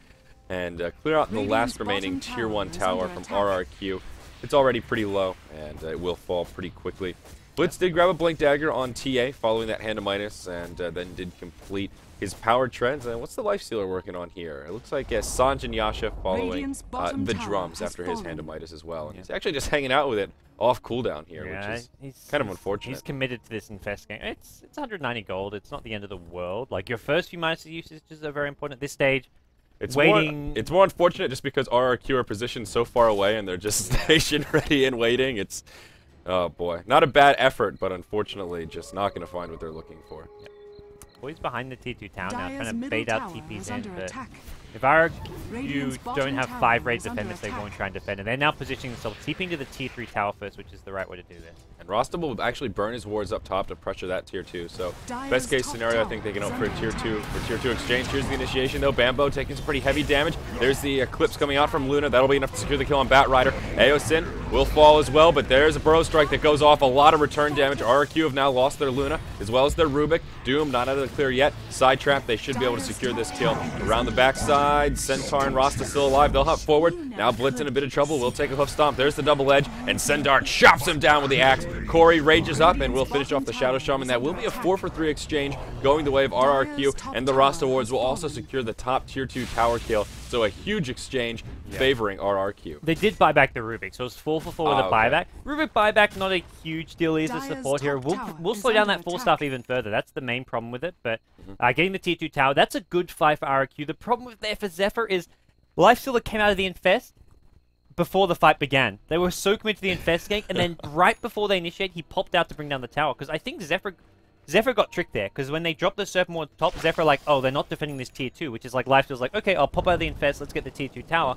and clear out the last remaining tier 1 tower from RRQ. It's already pretty low, and it will fall pretty quickly. Blitz did grab a Blink Dagger on TA following that Hand of Midas, and then did complete his power treads. And what's the Lifestealer working on here? It looks like Sanj and Yasha following the drums after his Hand of Midas as well. And he's actually just hanging out with it off cooldown here, which is kind of unfortunate. He's committed to this infest game. It's 190 gold. It's not the end of the world. Like, your first few Midas usages are very important at this stage. It's more unfortunate just because RRQ are positioned so far away and they're just station ready and waiting. It's, oh boy, not a bad effort, but unfortunately just not going to find what they're looking for. Yep. Well, he's behind the T2 tower now, trying to bait out TPs in, but if RRQ don't have 5 raid defenders, they won't try and defend it. They're now positioning themselves, TPing to the Tier 3 tower first, which is the right way to do this. And Rasta will actually burn his wards up top to pressure that Tier 2. So, best case scenario, I think they can opt for a Tier 2 exchange. Here's the initiation, though. Bambo taking some pretty heavy damage. There's the Eclipse coming out from Luna. That'll be enough to secure the kill on Bat Rider. Aosin will fall as well, but there's a Burrow Strike that goes off. A lot of return damage. RRQ have now lost their Luna, as well as their Rubik. Doom, not out of the clear yet. Side Trap, they should be able to secure this kill. Around the backside, Centaur and Rasta still alive. They'll hop forward. Now Blitz in a bit of trouble. We'll take a hoof stomp. There's the double edge, and Sendar chops him down with the axe. Corey rages up, and we'll finish off the Shadow Shaman. That will be a 4-for-3 exchange going the way of RRQ, and the Rasta wards will also secure the top Tier 2 tower kill. So a huge exchange favoring RRQ. They did buy back the Rubik, so it's 4-for-4 with a buyback. Rubik buyback, not a huge deal either support here. We'll slow down that 4 stuff even further. That's the main problem with it, but getting the Tier 2 tower, that's a good fight for RRQ. The problem with there for Zephyr is Lifestealer came out of the infest before the fight began. They were so committed to the infest gank, and then right before they initiate, he popped out to bring down the tower, because I think Zephyr got tricked there, because when they dropped the Serpent Ward top, Zephyr like, oh, they're not defending this Tier 2, which is like Lifestealer's like, okay, I'll pop out of the infest, let's get the Tier 2 tower.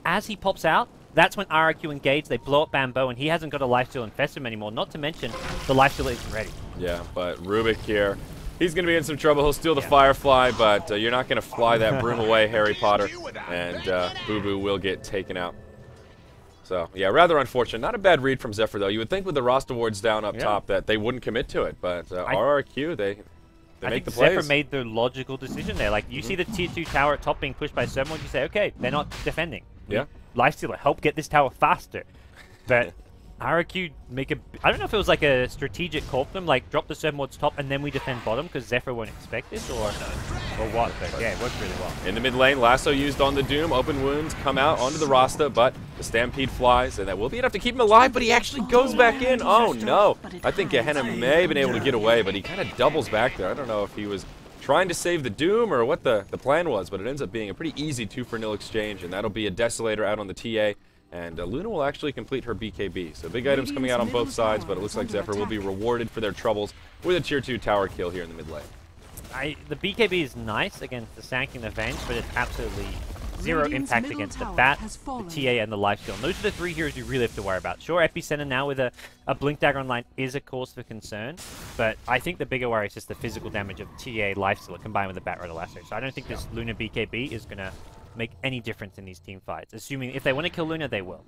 As he pops out, that's when RRQ engage, they blow up Bambo, and he hasn't got a Lifestealer infest him anymore, not to mention the Lifestealer isn't ready. Yeah, but Rubik here, he's going to be in some trouble. He'll steal the Firefly, but you're not going to fly that broom away, Harry Potter, and Boo Boo will get taken out. So, yeah, rather unfortunate. Not a bad read from Zephyr, though. You would think with the Rasta wards down up top that they wouldn't commit to it, but RRQ, they make the plays. Zephyr made the logical decision there. Like, you see the Tier 2 tower at top being pushed by Serpent Ward, you say, okay, they're not defending. Yeah. Lifestealer, help get this tower faster. But RRQ make a... I don't know if it was like a strategic call for them, like drop the Serpent Ward's top and then we defend bottom because Zephyr won't expect this, or what, but yeah, it worked really well. In the mid lane, Lasso used on the Doom, open wounds come out onto the Rasta, but the Stampede flies, and that will be enough to keep him alive, but he actually goes back in. Oh no! I think Gehenna may have been able to get away, but he kind of doubles back there. I don't know if he was trying to save the Doom or what the plan was, but it ends up being a pretty easy 2-for-0 exchange, and that'll be a Desolator out on the TA, and Luna will actually complete her BKB. So big items coming out on both sides, but it looks like Zephyr will be rewarded for their troubles with a tier 2 tower kill here in the mid lane. The BKB is nice against the Sand and the Venge, but it's absolutely zero impact against the Bat, the TA, and the Lifesteal. And those are the three heroes you really have to worry about. Sure, Epicenter now with a Blink Dagger online is a cause for concern, but I think the bigger worry is just the physical damage of TA Lifesteal combined with the Bat Rider Lasso. So I don't think this Luna BKB is going to make any difference in these team fights. Assuming if they want to kill Luna, they will.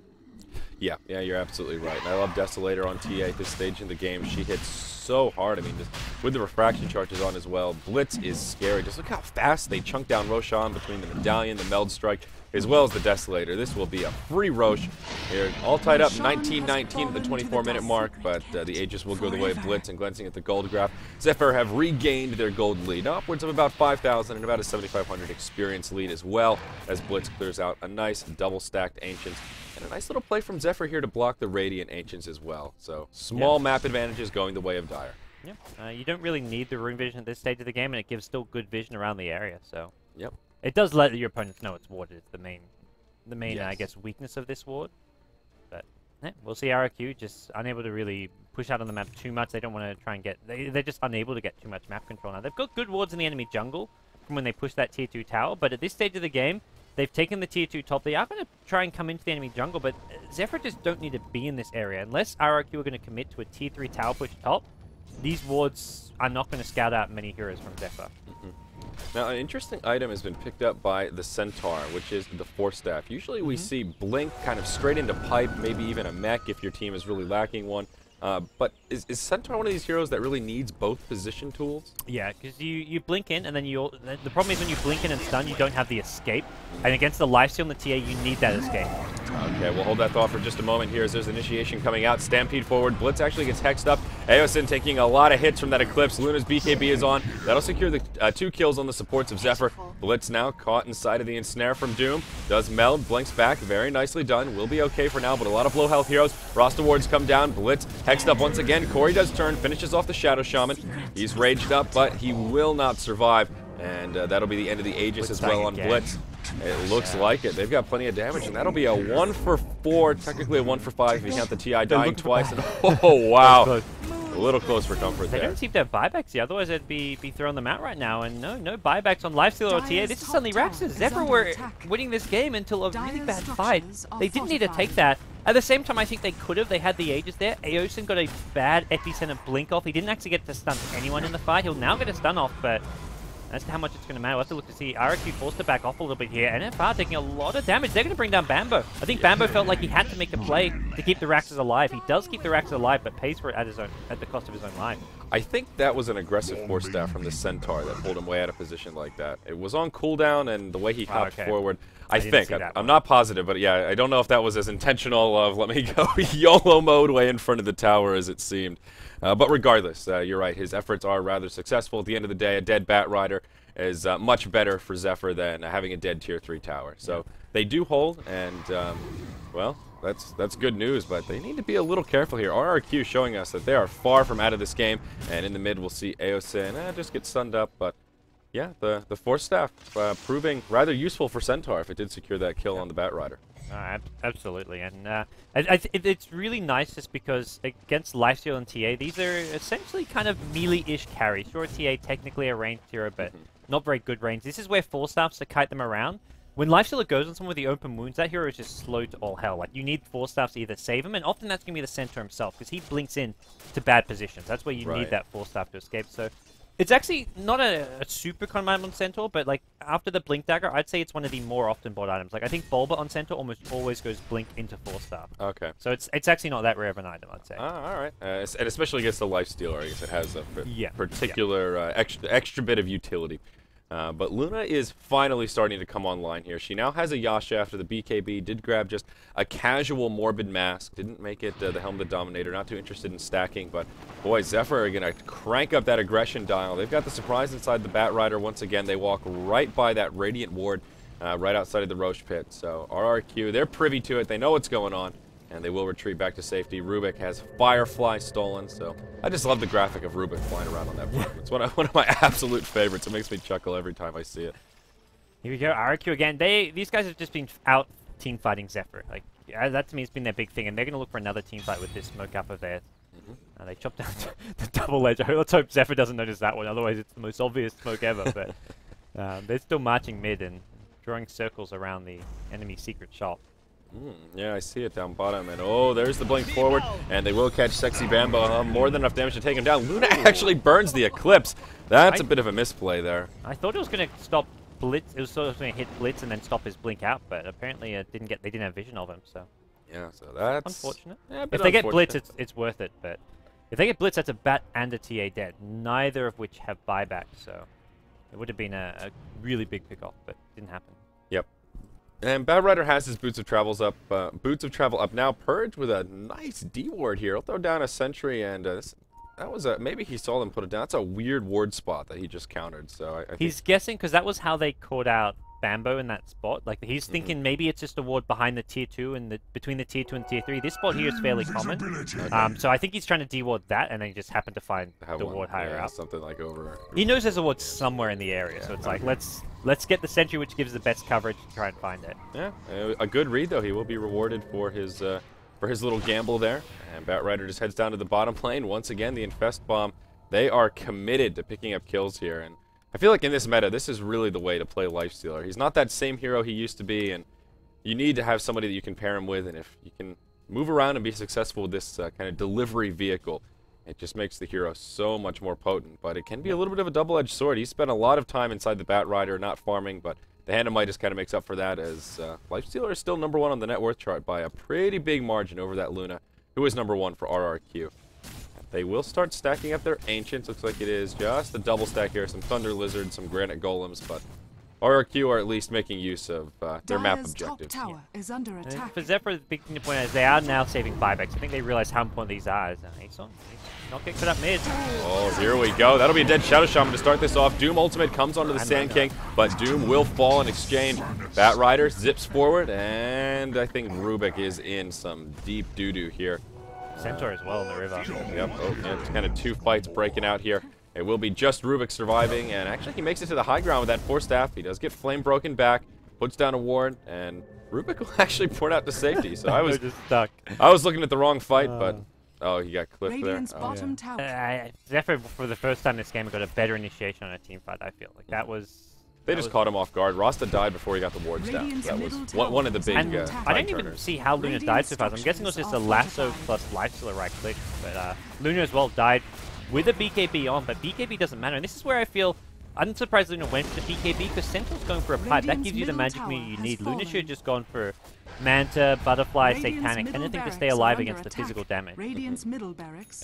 Yeah, you're absolutely right. And I love Desolator on TA at this stage in the game. She hits so hard. I mean, just with the refraction charges on as well. Blitz is scary. Just look how fast they chunk down Roshan between the Medallion, the Meld Strike, as well as the Desolator. This will be a free Rosh here. All tied up 19-19 at the 24-minute mark, but the Aegis will go the way of Blitz and glancing at the gold graph. Zephyr have regained their gold lead, upwards of about 5,000 and about a 7,500 experience lead as well, as Blitz clears out a nice double-stacked Ancients. And a nice little play from Zephyr here to block the Radiant Ancients as well. So small map advantages going the way of Dire. Yeah, you don't really need the Rune Vision at this stage of the game, and it gives still good vision around the area. So yep. It does let your opponents know it's warded. It's the main Yes. I guess, weakness of this ward. But yeah, we'll see RRQ just unable to really push out on the map too much. They don't want to try and get... They're just unable to get too much map control now. They've got good wards in the enemy jungle from when they push that tier 2 tower, but at this stage of the game, they've taken the tier 2 top. They are going to try and come into the enemy jungle, but Zephyr just don't need to be in this area. Unless RRQ are going to commit to a tier 3 tower push top, these wards are not going to scout out many heroes from Zephyr. Now, an interesting item has been picked up by the Centaur, which is the Force Staff. Usually we see Blink kind of straight into pipe, maybe even a mech if your team is really lacking one. But is Centaur one of these heroes that really needs both position tools? Yeah, because you blink in, and then the problem is when you blink in and stun, you don't have the escape. And against the Lifesteal and the TA, you need that escape. Okay, we'll hold that thought for just a moment here as there's initiation coming out. Stampede forward. Blitz actually gets hexed up. Aosin taking a lot of hits from that Eclipse. Luna's BKB is on. That'll secure the 2 kills on the supports of Zephyr. Blitz now caught inside of the Ensnare from Doom. Does meld, blinks back. Very nicely done. Will be okay for now, but a lot of low health heroes. Frost Awards come down. Blitz hexed up once again. Corey does turn, finishes off the Shadow Shaman. He's raged up, but he will not survive. And that'll be the end of the Aegis as well on Blitz. It looks like it. They've got plenty of damage, and that'll be a 1 for 4, technically a 1 for 5 if you count the TI dying twice. And, oh, wow. A little close for comfort They there. don't seem to have buybacks here, otherwise they'd be throwing them out right now. And no buybacks on Lifesteal or TA. This is suddenly Raxus. Zephyr were winning this game until a really bad fight. They didn't need to take that. At the same time, I think they could have. They had the Aegis there. Aosin got a bad Epicenter blink off. He didn't actually get to stun anyone in the fight. He'll now get a stun off, but as to how much it's going to matter, we'll have to look to see. RRQ forced to back off a little bit here. NFR taking a lot of damage. They're going to bring down Bambo. I think Bambo felt like he had to make a play to keep the Raxus alive. He does keep the Raxus alive, but pays for it at the cost of his own life. I think that was an aggressive Force Staff from the Centaur that pulled him way out of position like that. It was on cooldown, and the way he hopped forward, I think. I'm not positive, but yeah, I don't know if that was as intentional of let me go YOLO mode way in front of the tower as it seemed. But regardless, you're right. His efforts are rather successful. At the end of the day, a dead Bat Rider is much better for Zephyr than having a dead tier 3 tower. So they do hold, and well, that's good news, but they need to be a little careful here. RRQ showing us that they are far from out of this game, and in the mid we'll see Aosin just get stunned up, but yeah, the Force Staff proving rather useful for Centaur if it did secure that kill on the Bat Rider. Absolutely, and it's really nice just because against Lifesteal and TA, these are essentially kind of melee-ish carries. Sure, TA technically a ranged hero, but not very good range. This is where Force Staffs to kite them around. When Lifestealer goes on someone with the open wounds, that hero is just slow to all hell. Like, you need Force Staffs to either save him, and often that's going to be the Centaur himself, because he blinks in to bad positions. That's where you need that Force Staff to escape. So it's actually not a super common item on Centaur, but like after the Blink Dagger, I'd say it's one of the more often bought items. Like I think Bulba on Centaur almost always goes Blink into Force Staff. Okay. So it's actually not that rare of an item, I'd say. All right. And especially against the Lifestealer, I guess it has a particular extra bit of utility. But Luna is finally starting to come online here. She now has a Yasha after the BKB, did grab just a casual Morbid Mask, didn't make it the Helm of the Dominator, not too interested in stacking, but boy, Zephyr are going to crank up that aggression dial. They've got the surprise inside the Bat Rider once again. They walk right by that Radiant Ward right outside of the Roche Pit. So RRQ, they're privy to it. They know what's going on. and they will retreat back to safety. Rubik has Firefly stolen, so I just love the graphic of Rubik flying around on that farm. It's one of my absolute favorites. It makes me chuckle every time I see it. Here we go, RRQ again. These guys have just been out team fighting Zephyr. Like that to me has been their big thing, and they're going to look for another team fight with this smoke up of theirs. They chopped down the double edge. Let's hope Zephyr doesn't notice that one, otherwise it's the most obvious smoke ever. But they're still marching mid and drawing circles around the enemy secret shop. Yeah, I see it down bottom, and oh, there's the blink forward, and they will catch Sexy Bambo. More than enough damage to take him down. Luna actually burns the Eclipse. That's a bit of a misplay there. I thought it was going to stop Blitz. It was sort of going to hit Blitz and then stop his blink out, but apparently they didn't have vision of him. So yeah, so that's unfortunate. Yeah, if they get Blitz, it's worth it. But if they get Blitz, that's a Bat and a TA dead, neither of which have buyback. So it would have been a really big pickoff, but didn't happen. Yep. And Bad Rider has his Boots of Travel up now. Purge with a nice D ward here. He'll throw down a sentry, and that was maybe he saw them put it down. That's a weird ward spot that he just countered. So he's guessing because that was how they caught out Bambo in that spot. Like he's thinking maybe it's just a ward behind the tier 2 and between the tier 2 and tier 3. This spot here is fairly common. So I think he's trying to D-ward that, and then he just happened to find the ward higher up. Something like over. He knows there's a ward somewhere in the area, so it's like let's get the sentry which gives the best coverage and try and find it. Yeah, a good read though. He will be rewarded for his little gamble there. And Bat Rider just heads down to the bottom lane once again. The Infest Bomb. They are committed to picking up kills here, and I feel like in this meta, this is really the way to play Lifestealer. He's not that same hero he used to be, and you need to have somebody that you can pair him with, and if you can move around and be successful with this kind of delivery vehicle, it just makes the hero so much more potent. But it can be a little bit of a double-edged sword. He spent a lot of time inside the Bat Rider not farming, but the Hand of Midas kind of makes up for that, as Lifestealer is still #1 on the net worth chart by a pretty big margin over that Luna, who is #1 for RRQ. They will start stacking up their Ancients. Looks like it is just a double stack here. Some Thunder Lizards, some Granite Golems, but RRQ are at least making use of their map objectives. Tower is under attack. For Zephyr, the big thing to point out is they are now saving buybacks. I think they realize how important these are. He's not getting cut up mid. Oh, here we go. That'll be a dead Shadow Shaman to start this off. Doom ultimate comes onto the Sand King, but Doom will fall in exchange. Bat Rider zips forward, and I think Rubik is in some deep doo-doo here. Centaur as well in the river. Yep. Oh, yeah, it's kind of two fights breaking out here. It will be just Rubik surviving, and actually he makes it to the high ground with that Force Staff. He does get flame broken back, puts down a ward, and Rubik will actually port out to safety. So I was just stuck. I was looking at the wrong fight, but oh, he got clipped there. Bottom tower. Zephyr, for the first time in this game, got a better initiation on a team fight. I feel like that was. They just caught him off guard. Rasta died before he got the wards down. That was one of the big I don't even see how Luna died so fast. I'm guessing it was just a lasso plus Lifestealer right click. But Luna as well died with a BKB on, but BKB doesn't matter. And this is where I feel unsurprised Luna went for the BKB, because Centaur's going for a pipe. That gives you the magic meter you need. Luna should have just gone for Manta, Butterfly, Satanic, anything to stay alive against the physical damage.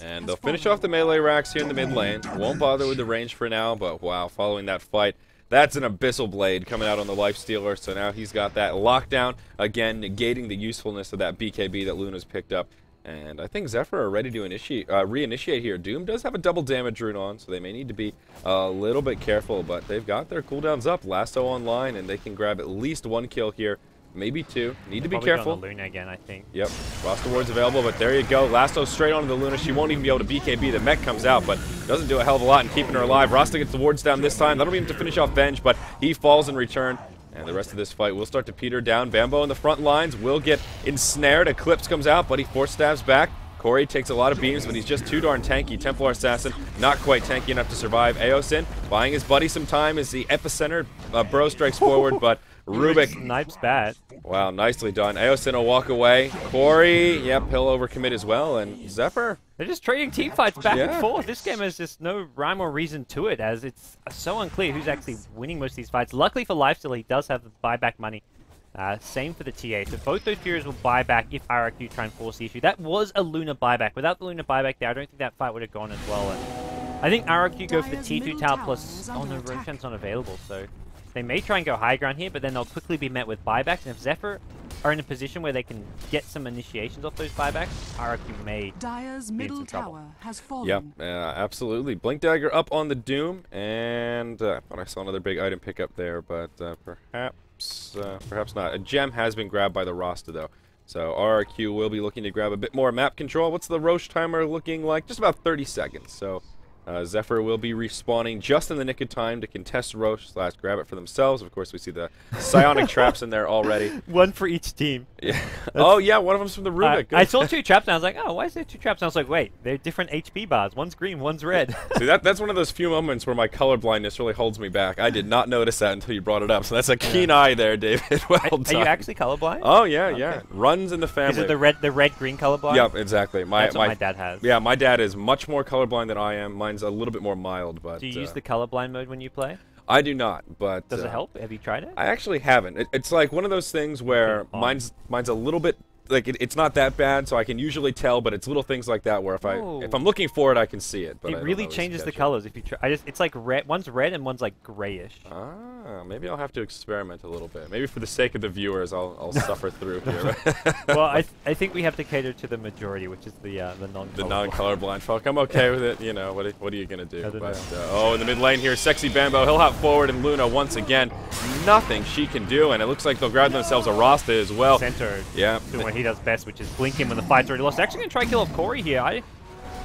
And they'll finish off the melee racks here in the mid lane. Won't bother with the range for now, but wow, following that fight, that's an Abyssal Blade coming out on the Lifestealer, so now he's got that lockdown, again, negating the usefulness of that BKB that Luna's picked up. And I think Zephyr are ready to reinitiate here. Doom does have a double damage rune on, so they may need to be a little bit careful, but they've got their cooldowns up. Lasso online, and they can grab at least 1 kill here, maybe 2. Need to be careful. Luna again, I think. Yep, roster ward's available, but there you go. Lasso straight onto the Luna. She won't even be able to BKB. The mech comes out, but doesn't do a hell of a lot in keeping her alive. Rasta gets the wards down this time. That'll be him to finish off Venge, but he falls in return. And the rest of this fight will start to peter down. Bambo in the front lines will get ensnared. Eclipse comes out, but he force stabs back. Corey takes a lot of beams, but he's just too darn tanky. Templar Assassin, not quite tanky enough to survive. Aosin buying his buddy some time as the epicenter bro strikes forward, but Rubik snipes bad. Wow, nicely done. Aosin will walk away. Corey, yep, he'll overcommit as well. And Zephyr, they're just trading team fights back and forth. This game has just no rhyme or reason to it, as it's so unclear who's actually winning most of these fights. Luckily for Lifesteal, he does have the buyback money. Same for the TA. So both those heroes will buy back if RRQ try and force the issue. That was a Luna buyback. Without the Luna buyback there, I don't think that fight would have gone as well. And I think RRQ go for the T2 tower plus... Oh no, Roshan's not available, so... They may try and go high ground here, but then they'll quickly be met with buybacks. And if Zephyr are in a position where they can get some initiations off those buybacks, RRQ may Dire's middle tower has fallen. Yep, absolutely. Blink Dagger up on the Doom, and I thought I saw another big item pickup there, but perhaps not. A gem has been grabbed by the Rasta, though. So RRQ will be looking to grab a bit more map control. What's the Roche timer looking like? Just about 30 seconds. So Zephyr will be respawning just in the nick of time to contest Roche / grab it for themselves. Of course, we see the psionic traps in there already. One for each team. Yeah. Oh, yeah, one of them's from the Rubik. I saw 2 traps and I was like, oh, why is there 2 traps? And I was like, wait, they're different HP bars. One's green, one's red. See, that's one of those few moments where my colorblindness really holds me back. I did not notice that until you brought it up. So that's a keen eye there, David. Well done. Are you actually colorblind? Oh, yeah, yeah. Runs in the family. Is it the red-green colorblind? Yep, exactly. That's what my dad has. Yeah, my dad is much more colorblind than I am. Mine's a little bit more mild, but... Do you use the colorblind mode when you play? I do not, but... Does it help? Have you tried it? I actually haven't. It's like one of those things where mine's a little bit... Like, it's not that bad, so I can usually tell, but it's little things like that where if I'm looking for it, I can see it. But it really changes the colors if you try. It's like red. One's red and one's like grayish. Ah, maybe I'll have to experiment a little bit. Maybe for the sake of the viewers, I'll suffer through here. Well, I think we have to cater to the majority, which is the non-colorblind. The non-colorblind folk. I'm okay with it. You know, what are you gonna do? But, oh, in the mid lane here, Sexy Bambo. He'll hop forward, and Luna once again, nothing she can do, and it looks like they'll grab themselves a Rasta as well. Center. Yeah. Doing what he does best, which is blink him when the fight's already lost. Actually gonna try kill off Corey here.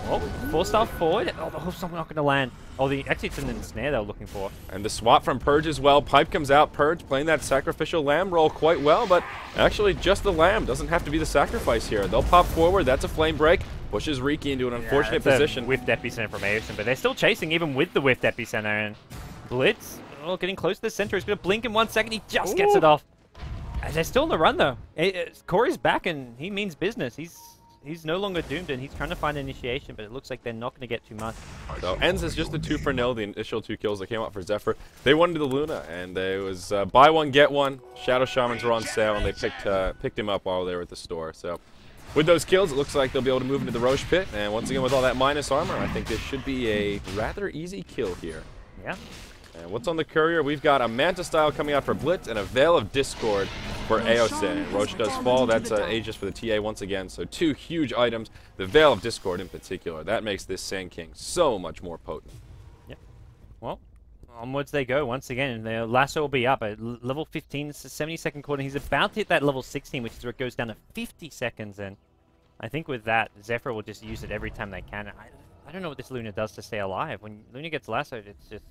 Oh, 4-star forward. Oh, the hoof's not gonna land. Oh, actually it's in the snare they were looking for. And the swap from Purge as well. Pipe comes out. Purge playing that sacrificial lamb role quite well, but actually just the lamb doesn't have to be the sacrifice here. They'll pop forward. That's a flame break. Pushes Riki into an unfortunate position. Whiffed epicenter from Aosin, but they're still chasing even with the whiffed epicenter. And Blitz, getting close to the center. He's gonna blink in 1 second. He just gets it off. And they're still on the run though. Corey's back and he means business. He's no longer doomed and he's trying to find initiation, but it looks like they're not going to get too much. So ends as just a 2-for-0, the initial 2 kills that came out for Zephyr. They wanted the Luna, and it was buy one, get one. Shadow Shamans were on sale, and they picked him up while they were at the store. So with those kills, it looks like they'll be able to move into the Roche pit. And once again, with all that minus armor, I think this should be a rather easy kill here. Yeah. And what's on the courier? We've got a Manta style coming out for Blitz and a Veil of Discord for Aosin. Roche does fall. That's Aegis for the TA once again. So 2 huge items. The Veil of Discord in particular. That makes this Sand King so much more potent. Yep. Well, onwards they go once again. And the lasso will be up at level 15. It's a 70-second cooldown. He's about to hit that level 16, which is where it goes down to 50 seconds. And I think with that, Zephyr will just use it every time they can. I don't know what this Luna does to stay alive. When Luna gets lassoed, it's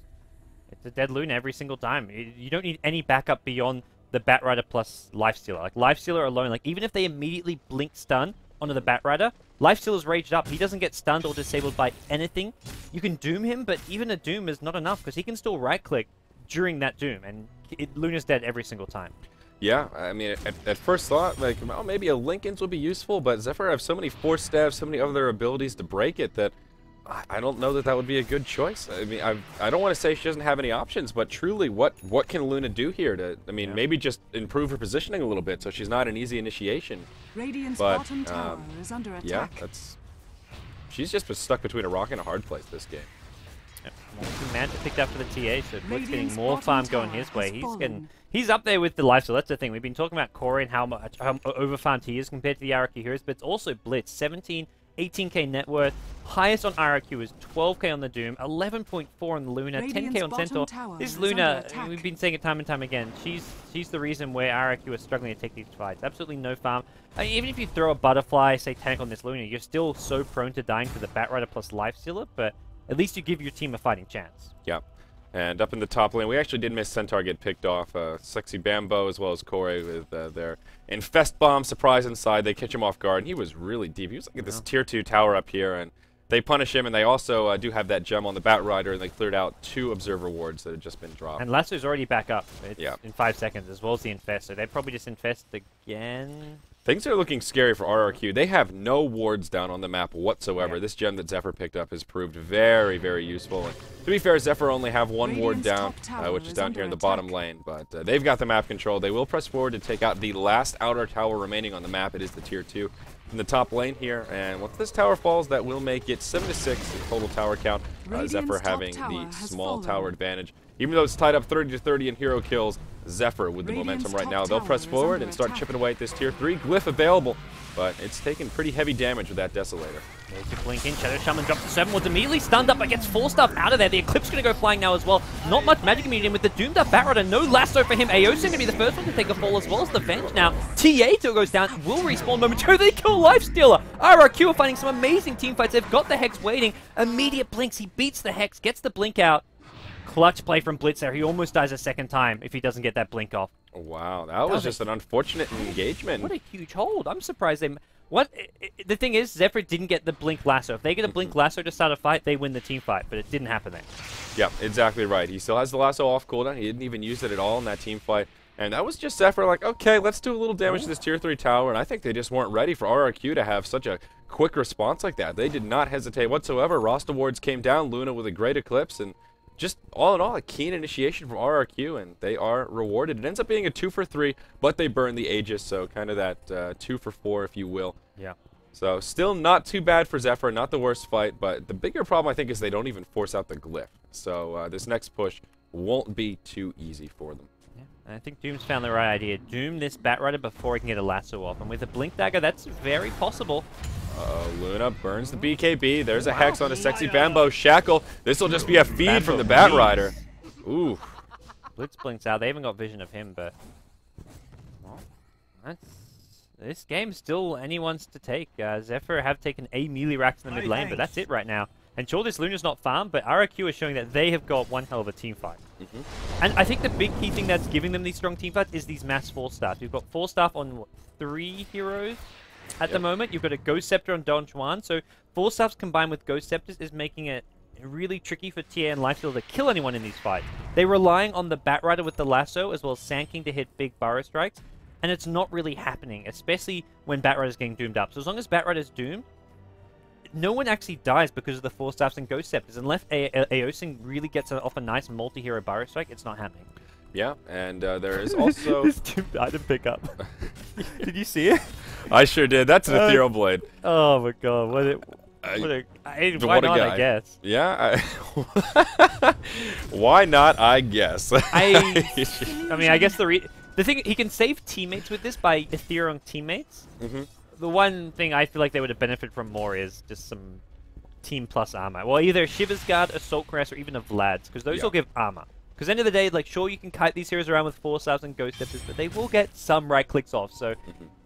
a dead Luna every single time. You don't need any backup beyond the Batrider plus Lifestealer. Like, Lifestealer alone, like, even if they immediately blink stun onto the Batrider, Lifestealer's raged up. He doesn't get stunned or disabled by anything. You can doom him, but even a doom is not enough, because he can still right-click during that doom, and Luna's dead every single time. Yeah, I mean, at first thought, like, well, maybe a Linken's would be useful, but Zephyr have so many force stabs, so many other abilities to break it that I don't know that would be a good choice. I mean, I don't want to say she doesn't have any options, but truly, what can Luna do here to, I mean, maybe just improve her positioning a little bit so she's not an easy initiation. Radiant's bottom tower is under attack. Yeah, she's just been stuck between a rock and a hard place this game. Yep. Manta picked up for the TA, so Blitz getting more farm going his way. He's up there with the life, so that's the thing. We've been talking about Corey and how overfarmed he is compared to the RRQ heroes, but it's also Blitz. 18k net worth. Highest on RRQ is 12k on the Doom, 11.4 on the Luna, 10k on Centaur. This Luna, we've been saying it time and time again, she's the reason where RRQ is struggling to take these fights. Absolutely no farm. I mean, even if you throw a Butterfly, say tank on this Luna, you're still so prone to dying to the Batrider plus Lifestealer, but at least you give your team a fighting chance. Yeah. And up in the top lane, we actually did miss Centaur get picked off. Sexy Bambo as well as Corey with their Infest Bomb surprise inside. They catch him off guard, and he was really deep. He was like at this tier 2 tower up here, and they punish him, and they also do have that gem on the Batrider, and they cleared out 2 Observer wards that had just been dropped. And Lasso's already back up in 5 seconds, as well as the Infest, so they probably just Infest again. Things are looking scary for RRQ. They have no wards down on the map whatsoever. This gem that Zephyr picked up has proved very, very useful. And to be fair, Zephyr only have 1 ward down, which is down here in the bottom lane. But they've got the map control. They will press forward to take out the last outer tower remaining on the map. It is the tier 2 in the top lane here. And once this tower falls, that will make it 7-6 in total tower count. Zephyr having the small tower advantage. Even though it's tied up 30-30 in hero kills, Zephyr with the Radiant's momentum right top now. They'll tower press is forward under and start attack. chipping away at this tier 3. Glyph available, but it's taking pretty heavy damage with that Desolator. There's the blink in. Shadow Shaman drops the 7, was immediately stunned up, but gets 4 stuff out of there. The Eclipse going to go flying now as well. Not much magic immediate with the Doomed Up Batrider. No lasso for him. Ao's going to be the first one to take a fall as well as the Venge now. TA till goes down, will respawn momentarily. They kill Lifestealer. RRQ are finding some amazing team fights. They've got the Hex waiting. Immediate blinks. He beats the Hex, gets the blink out. Clutch play from Blitz there. He almost dies a second time if he doesn't get that blink off. Wow, that was just an unfortunate engagement. What a huge hold. I'm surprised they... The thing is, Zephyr didn't get the blink lasso. If they get a blink lasso to start a fight, they win the team fight, but it didn't happen there. Yeah, exactly right. He still has the lasso off cooldown. He didn't even use it at all in that team fight. And that was just Zephyr like, okay, let's do a little damage to this tier 3 tower. And I think they just weren't ready for RRQ to have such a quick response like that. They did not hesitate whatsoever. Roster wards came down, Luna with a great eclipse, and just all in all, a keen initiation from RRQ, and they are rewarded. It ends up being a 2 for 3, but they burn the Aegis, so kind of that 2 for 4, if you will. Yeah. So still not too bad for Zephyr, not the worst fight, but the bigger problem I think is they don't even force out the glyph. So this next push won't be too easy for them. Yeah. And I think Doom's found the right idea. Doom this Batrider before he can get a lasso off, and with a blink dagger, that's very possible. Luna burns the BKB. There's a Hex on a sexy Bambo Shackle. This will just be a feed from the Batrider. Ooh. Blitz blinks out. They haven't got vision of him, but... Well, this game's still anyone's to take. Zephyr have taken a melee racks in the mid lane, but that's it right now. And sure, this Luna's not farmed, but RRQ is showing that they have got one hell of a team fight. And I think the big key thing that's giving them these strong team fights is these mass 4 staff. You've got 4 staff on, what, 3 heroes at the moment. You've got a Ghost Scepter on Don Juan, so 4 staffs combined with Ghost Scepters is making it really tricky for TA and Lifesteal to kill anyone in these fights. They're relying on the Batrider with the lasso, as well as Sand King to hit big burrow strikes, and it's not really happening, especially when Batrider's getting doomed up. So as long as Batrider's doomed, no one actually dies because of the 4 staffs and Ghost Scepters. Unless Aosin really gets off a nice multi-hero burrow strike, it's not happening. Yeah, and there is also... This doomed item pickup. Did you see it? I sure did. That's an Ethereal Blade. Oh my god, why not, I guess. Yeah, why not, I guess. I mean, I guess the thing, he can save teammates with this by Ethereum teammates. The one thing I feel like they would have benefited from more is just some team plus armor. Well, either Shiva's Guard, Assault Crest, or even a Vlad's, because those all give armor. Because end of the day, like, sure, you can kite these heroes around with 4 staffs and Ghost Scepters, but they will get some right clicks off. So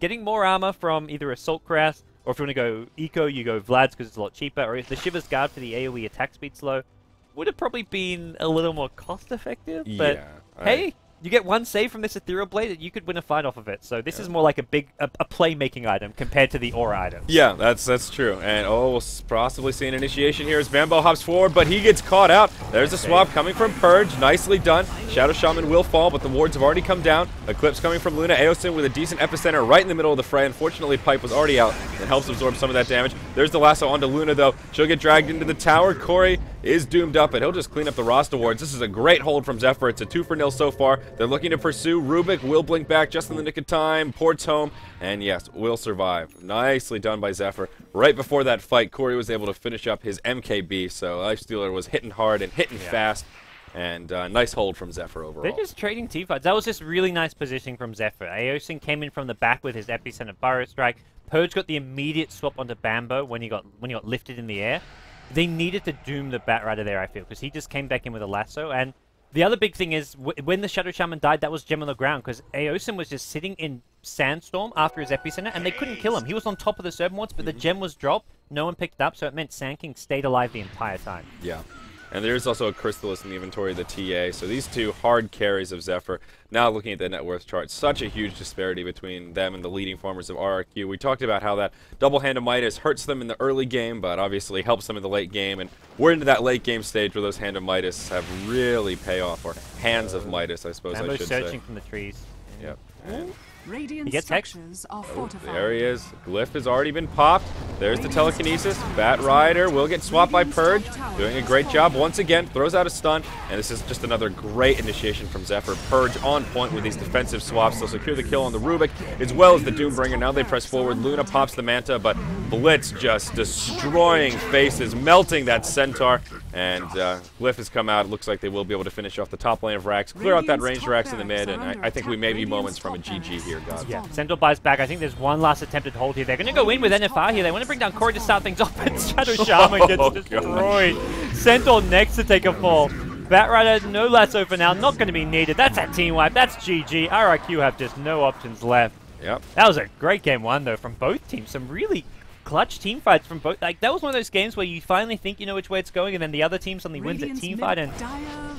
getting more armor from either Assault Crest, or if you want to go Eco, you go Vlad's because it's a lot cheaper, or if the Shiva's Guard for the AoE attack speed slow, would have probably been a little more cost effective. But Yeah, hey, you get one save from this Ethereal Blade, you could win a fight off of it. So this is more like a play-making item compared to the Aura item. Yeah, that's true. And we'll possibly see an initiation here as Bambo hops forward, but he gets caught out. There's a swap coming from Purge. Nicely done. Shadow Shaman will fall, but the wards have already come down. Eclipse coming from Luna. Aosin with a decent epicenter right in the middle of the fray. Unfortunately, Pipe was already out. It helps absorb some of that damage. There's the lasso onto Luna, though. She'll get dragged into the tower. Corey is doomed up, and he'll just clean up the roster wards. This is a great hold from Zephyr. It's a 2 for 0 so far. They're looking to pursue. Rubik will blink back just in the nick of time. Ports home, and yes, will survive. Nicely done by Zephyr. Right before that fight, Corey was able to finish up his MKB, so Lifestealer was hitting hard and hitting fast. And nice hold from Zephyr overall. They're just trading team fights. That was just really nice positioning from Zephyr. Aosin came in from the back with his epicenter burrow strike. Purge got the immediate swap onto Bambo when he got lifted in the air. They needed to doom the Batrider there, I feel, because he just came back in with a lasso. And the other big thing is, when the Shadow Shaman died, that was Gem on the ground, because Aosin was just sitting in Sandstorm after his epicenter, and they couldn't kill him. He was on top of the Serpent Wards, but the gem was dropped. No one picked it up, so it meant Sand King stayed alive the entire time. Yeah. And there's also a Crystallis in the inventory of the TA, so these two hard carries of Zephyr. Now looking at the net worth chart, such a huge disparity between them and the leading farmers of RRQ. We talked about how that double hand of Midas hurts them in the early game, but obviously helps them in the late game. And we're into that late game stage where those hand of Midas have really pay off, or hands of Midas, I suppose I should say. Searching from the trees. Yep. Radiant He gets structures are Oh, fortified. there he is. Glyph has already been popped. There's the telekinesis. Batrider will get swapped by Purge. Doing a great job once again. Throws out a stun. And this is just another great initiation from Zephyr. Purge on point with these defensive swaps. They'll secure the kill on the Rubik as well as the Doombringer. Now they press forward. Luna pops the Manta, but Blitz just destroying faces, melting that Centaur. And Glyph has come out. It looks like they will be able to finish off the top lane of Rax, clear out that range Rax in the mid, and I think we may be moments from a GG here, God. Yeah, Centaur buys back. I think there's one last attempted hold here. They're going to go in with NFR here. They want to bring down Corey to start things off, and Shadow Shaman gets destroyed. Centaur next to take a fall. Batrider, no lasso for now, not going to be needed. That's a team wipe. That's GG. RRQ have just no options left. Yep. That was a great game one, though, from both teams. Some really clutch team fights from both. Like, that was one of those games where you finally think you know which way it's going, and then the other team suddenly wins a team fight, and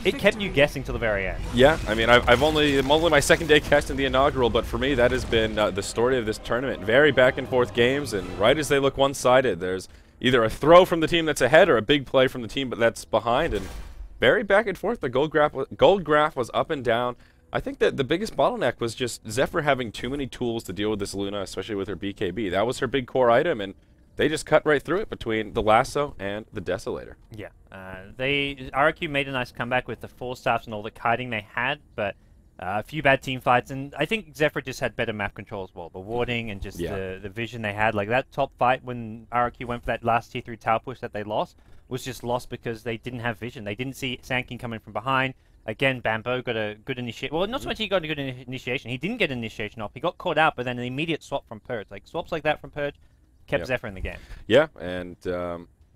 it kept you guessing till the very end. Yeah, I mean, I'm only my second day casting the Inaugural, but for me, that has been the story of this tournament. Very back and forth games, and right as they look one-sided, there's either a throw from the team that's ahead or a big play from the team that's behind, and very back and forth. The gold graph was up and down. I think that the biggest bottleneck was just Zephyr having too many tools to deal with this Luna, especially with her BKB. That was her big core item, and they just cut right through it between the lasso and the Desolator. Yeah, RRQ made a nice comeback with the 4 staffs and all the kiting they had, but a few bad team fights, and I think Zephyr just had better map control as well. The warding and just the vision they had. Like, that top fight when RRQ went for that last tier 3 tower push that they lost was just lost because they didn't have vision. They didn't see Sand King coming from behind. Again, Bambo got a good initiation. Well, not so much he got a good initiation. He didn't get an initiation off. He got caught out, but then an immediate swap from Purge. Like, swaps like that from Purge kept Zephyr in the game. Yeah, and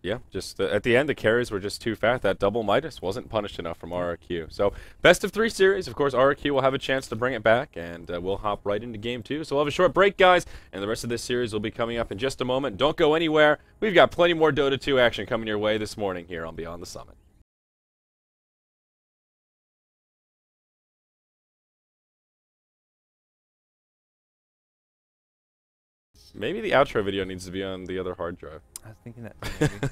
yeah, just at the end, the carries were just too fat. That double Midas wasn't punished enough from RRQ. So, best of 3 series. Of course, RRQ will have a chance to bring it back, and we'll hop right into Game 2. So, we'll have a short break, guys, and the rest of this series will be coming up in just a moment. Don't go anywhere. We've got plenty more Dota 2 action coming your way this morning here on Beyond the Summit. Maybe the outro video needs to be on the other hard drive. I was thinking that too, maybe.